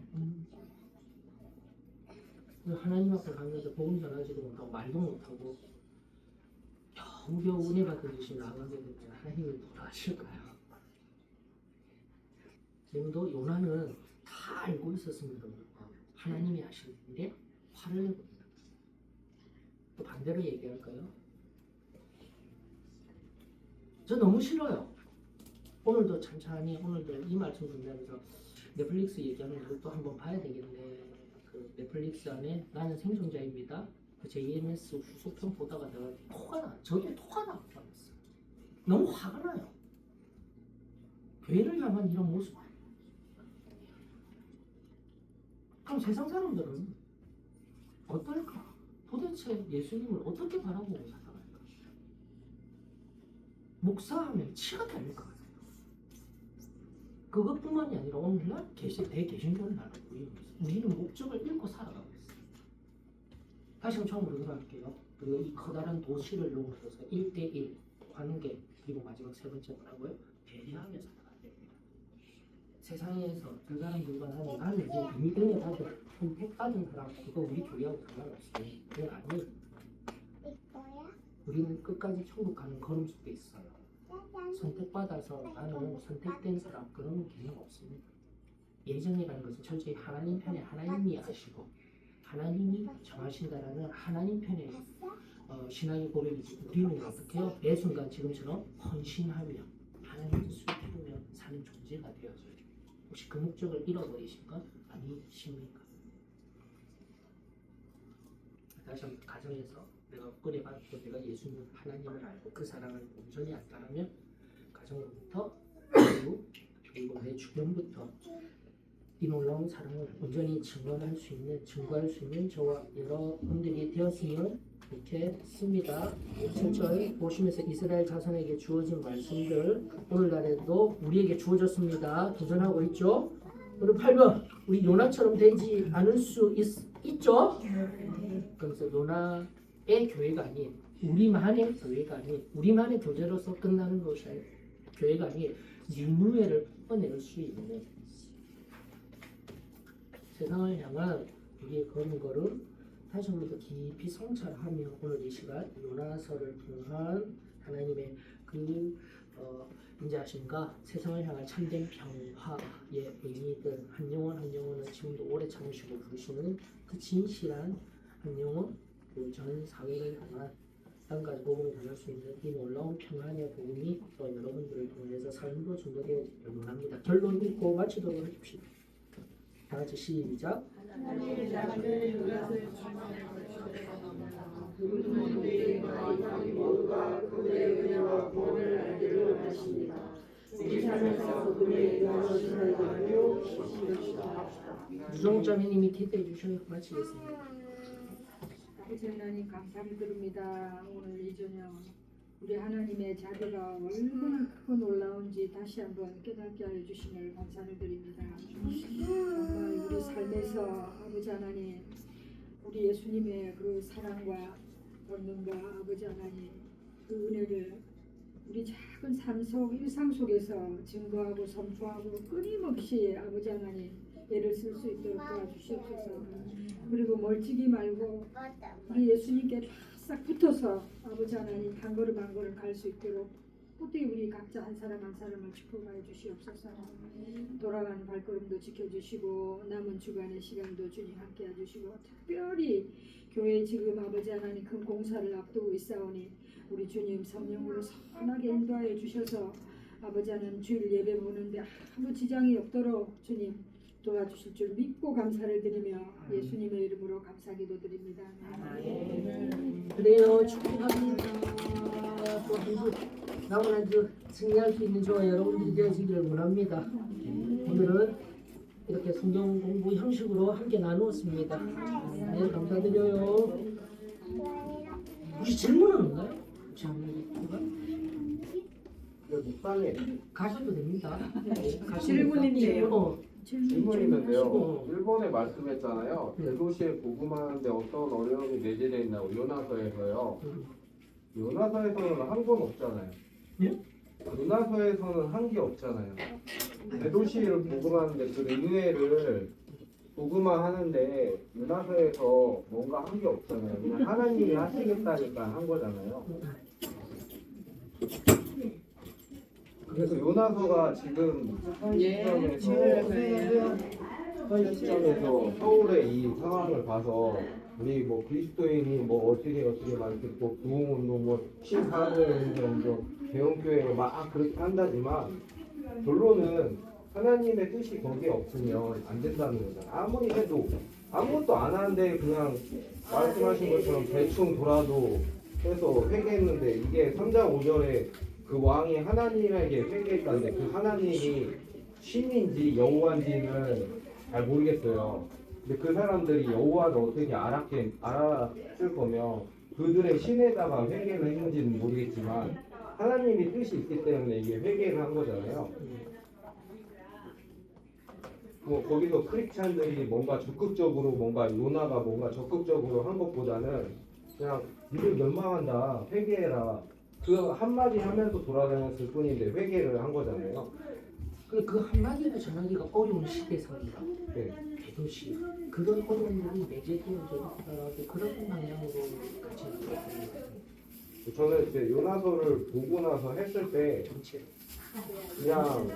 하나님 앞에 가면서 복음 전하지도 못하고 말도 못하고 겨우겨우 은혜 받으시 나가게 되면 하나님이 돌아가실까요? 지금도 요나는 다 알고 있었음에도 불구하고 하나님이 하실 일에 화를 내고 있다. 또 반대로 얘기할까요? 저 너무 싫어요. 오늘도 천천히 오늘도 이 말씀 준비하면서 넷플릭스 얘기하는 것도 한번 봐야 되겠네. 그 넷플릭스 안에 나는 생존자입니다. 그 JMS 후속편 보다가 내가 토가 나. 저도 토가 나고 말았어. 너무 화가 나요. 교회를 향한 이런 모습. 그럼 세상 사람들은 어떨까? 도대체 예수님을 어떻게 바라보고 살아갈까? 목사하면 치가 달릴 것 같아요. 그것뿐만이 아니라 오늘날 대개신교를 나누고 우리는 목적을 잃고 살아가고 있어요. 다시 한번 처음으로 들어갈게요. 그리고 이 커다란 도시를 넘어서서 1대1 관계 그리고 마지막 세 번째 뭐라고요? 배려하며 살아가야 됩니다. 세상에서 그 사람들과 나는 이제 이미 은혜 받은 선택받은 사람 그거 우리 교회하고 상관없어요. 그건 아니에요. 이거야? 우리는 끝까지 천국 가는 걸음 속에 있어요. 선택받아서 나는 선택된 사람 그런 개념 없습니다. 예정이라는 것은 철저히 하나님 편에 하나님이 아시고 하나님이 정하신다라는 하나님 편에 신앙의 고백이지. 우리는 어떻게 해요? 매 순간 지금처럼 헌신하며 하나님을 수행하며 사는 존재가 되어져요. 혹시 그 목적을 잃어버리신 건 아니십니까? 다시 한번 가정에서 내가 끌어받고 내가 예수님 하나님을 알고 그 사랑을 온전히 안다면 가정부터 그리고 내 주변부터 이 놀라운 사랑을 온전히 증거할 수 있는 저와 여러분들이 되었으면 좋겠습니다. 천천히 보시면서 이스라엘 자손에게 주어진 말씀들 오늘날에도 우리에게 주어졌습니다. 도전하고 있죠? 그리고 8번 우리 요나처럼 되지 않을 수 있죠? 그래서 요나의 교회가 아닌 우리만의 교회가 아닌 우리만의 교제로서 끝나는 것이 교회가 아닌 니느웨를 뻗어낼 수 있는 세상을 향한 우리의 걸음걸음 다시 한 번 더 깊이 성찰하며 오늘 이 시간 요나서를 통한 하나님의 그 인자하심과 세상을 향한 참된 평화의 의미들 한 영혼 한 영혼은 지금도 오래 참으시고 부르시는 그 진실한 한 영혼 그 전 사회를 향한 땅까지 복음을 전할 수 있는 이 놀라운 평안의 복음이 또 여러분들을 통해서 삶으로 증거되어지길 원합니다. 결론 읽고 마치도록 하십시오. 다 같이 시작. 유정자매님이 기도해 주셔서 마치겠습니다. 아버지 하나님 감사드립니다. 오늘 이 저녁 우리 하나님의 자비가 얼마나 크고 놀라운지 다시 한번 깨닫게 하여 주심을 감사를 드립니다. 정말 우리 삶에서 아버지 하나님 우리 예수님의 그 사랑과 권능과 아버지 하나님 그 은혜를 우리 작은 삶 속 일상 속에서 증거하고 선포하고 끊임없이 아버지 하나님 애를 쓸 수 있도록 도와주시옵소서. 그리고 멀찍이 말고 우리 예수님께 싹 붙어서 아버지 하나님 한 걸음 한 걸음 갈 수 있도록 어떻게 우리 각자 한 사람 한 사람을 축복하여 주시옵소서. 돌아가는 발걸음도 지켜주시고 남은 주간의 시간도 주님 함께 해주시고 특별히 교회 지금 아버지 하나님 큰 공사를 앞두고 있사오니 우리 주님 성령으로 선하게 인도하여 주셔서 아버지 하나님 주일 예배 보는데 아무 지장이 없도록 주님 도와주실 줄 믿고 감사를 드리며 예수님의 이름으로 감사기도 드립니다. 그래요. 축복합니다. 또 한주 남은 한 주 승리할 수 있는 저와 여러분들이 되어지기를 원합니다. 오늘은 이렇게 성경 공부 형식으로 함께 나누었습니다. 네, 감사드려요. 혹시 질문은 없나요? 장로님과 목사님 가셔도 됩니다. 질문인데요. 질문이 있는데요. 일본에 말씀했잖아요. 대도시에 복음하는데 어떤 어려움이 내재되어 있나요? 요나서에서요. 요나서에서는 한 건 없잖아요. 예? 요나서에서는 한 게 없잖아요. 대도시를 복음하는데 그 은혜를 복음화하는데 요나서에서 뭔가 한 게 없잖아요. 그냥 하나님이 하시겠다니까 한 거잖아요. 그래서 요나서가 지금 현 시점에서 서울의 이 상황을 봐서 우리 뭐 그리스도인이 뭐 어떻게 막 이렇게 뭐 부흥운동 뭐 신사를 뭐 대형교회 막 그렇게 한다지만 결론은 하나님의 뜻이 거기에 없으면 안 된다는 거잖아요. 아무리 해도 아무것도 안 하는데 그냥 말씀하신 것처럼 대충 돌아도 해서 회개했는데 이게 3장 5절에 그 왕이 하나님에게 회개했다는데 그 하나님이 신인지 여호와인지는 잘 모르겠어요. 근데 그 사람들이 여호와를 어떻게 알았을 거면 그들의 신에다가 회개를 했는지는 모르겠지만 하나님이 뜻이 있기 때문에 이게 회개를 한 거잖아요. 뭐 거기서 크리스찬들이 뭔가 적극적으로 뭔가 요나가 뭔가 적극적으로 한 것보다는 그냥 니들 멸망한다 회개해라 그 한마디 하면서 돌아다녔을 뿐인데 회개를 한 거잖아요. 그 한마디가 전하기가 어려운 시대상이다. 네. 대도시 그런 어려움들이 내재되어져 있다라고 그런 방향으로 같이 나갑니다. 저는 이제 요나서를 보고 나서 했을 때 그냥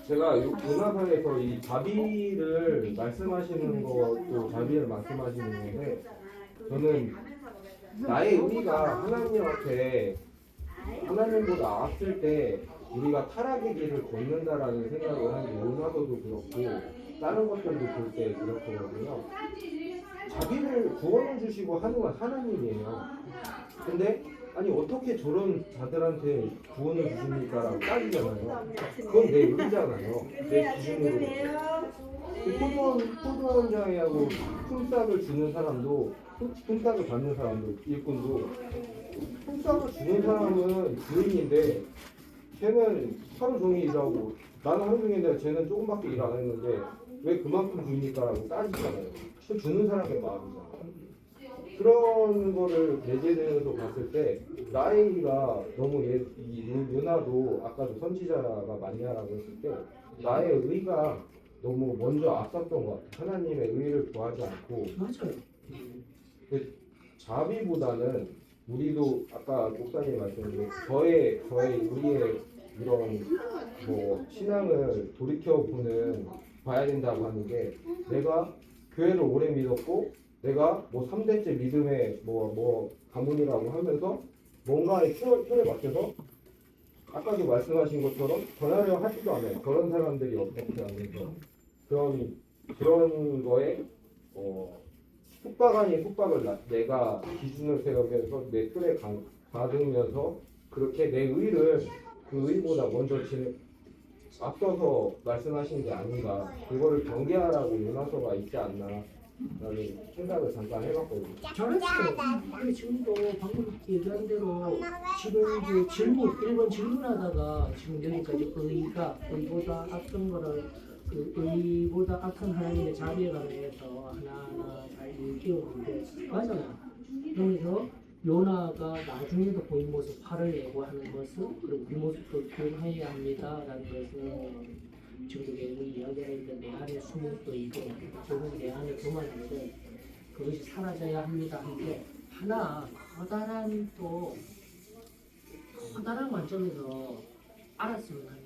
제가 요나서에서 이 자비를 말씀하시는 것도 자비를 말씀하시는 건데 저는 나의 의가 하나님 앞에 하나님보다 앞설 때 우리가 타락의 길을 걷는다라는 생각을 하는 게 요나서도 그렇고 다른 것들도 볼 때 그렇거든요. 자비를 구원을 주시고 하는 건 하나님이에요. 근데 아니 어떻게 저런 자들한테 구원을 주십니까라고 따지잖아요. 그건 내 의잖아요. 내 기준으로. 포도원장이하고 품삯을 주는 사람도 품삯을 받는 사람도 일꾼도 품삯을 주는 사람은 주인인데 쟤는 하루 종일 일하고 나는 하루 종일 일하고 쟤는 조금밖에 일 안 했는데 왜 그만큼 줍니까라고 따지잖아요. 주는 사람의 마음이잖아요. 그런 거를 내재되어서 봤을 때 나이가 너무 이 누나도 아까도 선지자가 맞냐라고 했을 때 나의 의가 너무 먼저 앞섰던 것 같아요. 하나님의 의를 구하지 않고 맞아요. 자비보다는 우리도 아까 목사님 말씀드린 우리의 이런 뭐 신앙을 돌이켜 보는 봐야 된다고 하는 게 내가 교회를 오래 믿었고 내가 뭐 3대째 믿음의 뭐 가문이라고 하면서 뭔가의 틀에 맞춰서 아까도 말씀하신 것처럼 전하려 하지도 않아요. 그런 사람들이 없지 않으면서 그런 거에 속박 아닌 속박을 내가 기준을 세우면서 내 틀에 가두면서 그렇게 내 의를 그 의보다 먼저 앞서서 말씀하신 게 아닌가 그거를 경계하라고 요나서가 있지 않나 라는 생각을 잠깐 해봤거든요. 잘했어요. 근데 지금도 방금 얘기한 대로 지금 이제 1번 질문하다가 지금 여기까지 의보다 앞선 거를 의보다 앞선 하나님의 자비에 관해서 하나하나 잘 얘기해오는데 맞아요. 그래서 요나가 나중에도 보인 모습 화를 내고 하는 모습 그리고 그 모습도 표현해야 합니다라는 것은 지금도 계속 이야기하는데 내 안에 숨은 또 이거 또는 내 안에 교만인데 그것이 사라져야 합니다 한데 하나 커다란 관점에서 알았으면 하는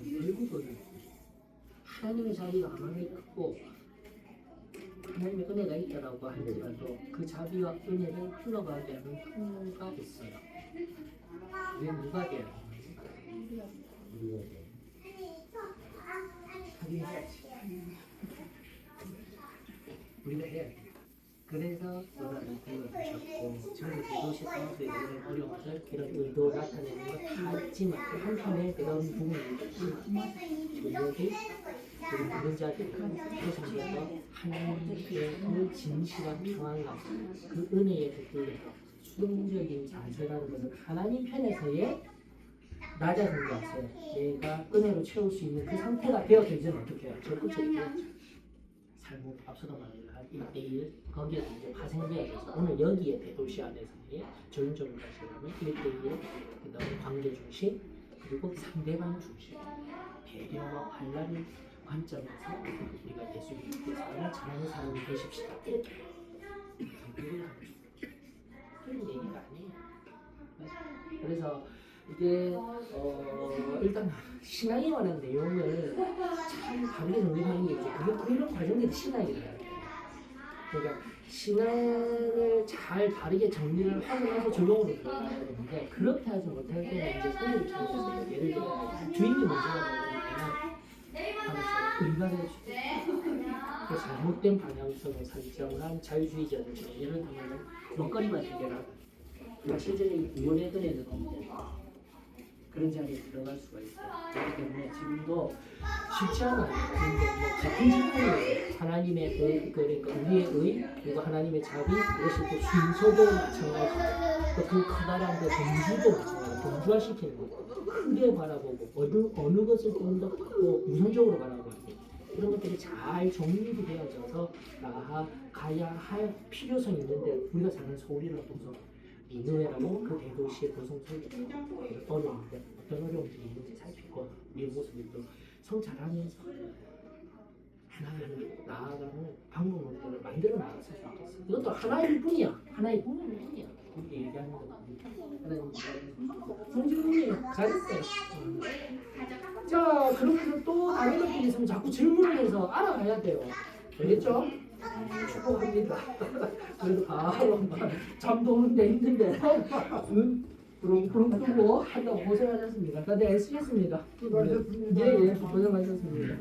얘기는 결국은 하나님의 자비가 아무리 크고 하나님의 은혜가 있다라고 할지라도 그 자비와 은혜를 흘러가게 하는 통로가 있어요. 그게 누가 돼요? 우리가 해야지. 우리가 해야 돼. 그래서 요나를 불러주셨고 저는 대도시 사람들의 이런 어려움을 이런 의도 나타내는 것 다 있지만 한편에 그런 부분이 저희에게 우리 모든 자들 그것에서 하나님의 그 진실한 평안과 그 은혜에 붙들려서 수동적인 자세라는 것은 하나님 편에서의 낮아진 자세, 내가 은혜로 채울 수 있는 그 상태가 되어들지는 어떻게 해요? 적극적이게 삶을 앞서도 말한 1대1 거기에서 이제 파생돼야 돼서 오늘 여기에 대도시 안에서의 전적으로 다시라면 1대1 그다음에 관계 중심 그리고 상대방 중심 배려와 환란의 관점에서 우리가 예수님께 사랑을 전하는 사람이 되십시다. 이렇게 이걸 하고 싶어요. 그런 얘기가 아니에요. 그래서 이게 일단 신앙에 관한 내용을 참 다르게 정리하는 게 이제 그런 과정들이 신앙이에요. 그러니까 신앙을 잘 다르게 정리를 하고 나서 적용으로 들어가야 되는데 그렇게 하지 못할 때는 이제 소리를 쳐서 예를 들어 주인이 먼저 나오면 의관을 주고 잘못된 방향성을 설정한 자유주의자들 예를 들면 먹거리 만들게라 실제로 구원의 은혜는 없는 그런 자리에 들어갈 수가 있어요. 그렇기 때문에 지금도 쉽지 않아요. 그런데 같은 질문이에요. 하나님의 그러니까 우리의 의 그리고 하나님의 자비 이것이 또 순서도 마찬가지고 또 그 커다란 그 범주도 마찬가지고 범주화시키는 거 크게 바라보고 어느 것을 좀 더 우선적으로 바라보고 이런 것들이 잘 정립이 되어져서 나아가야 할 필요성이 있는데 우리가 사는 서울이라고 해서 니느웨라고 그 대도시의 고성 속에서 어려운데 어떤 어려움들이 있는지 살피고 우리의 모습을 또 성찰하면서 하나님을 나아가는 방법들을 만들어 나갈 수 있겠어. 이것도 하나일 뿐이야. 하나의 부분일 뿐이야. 우리 얘기하는 거는 하나님 성질문이에요. 잘했어요. 자 그러면서 또 다른 것들이 있으면 자꾸 질문을 해서 알아가야 돼요. 알겠죠? 축복합니다. 그래도 바로 잠도 오는데 힘든데 부릉부릉 뜨고 한다고 고생하셨습니다. 다들 애쓰셨습니다. 수고하셨습니다. 예, 고생하셨습니다.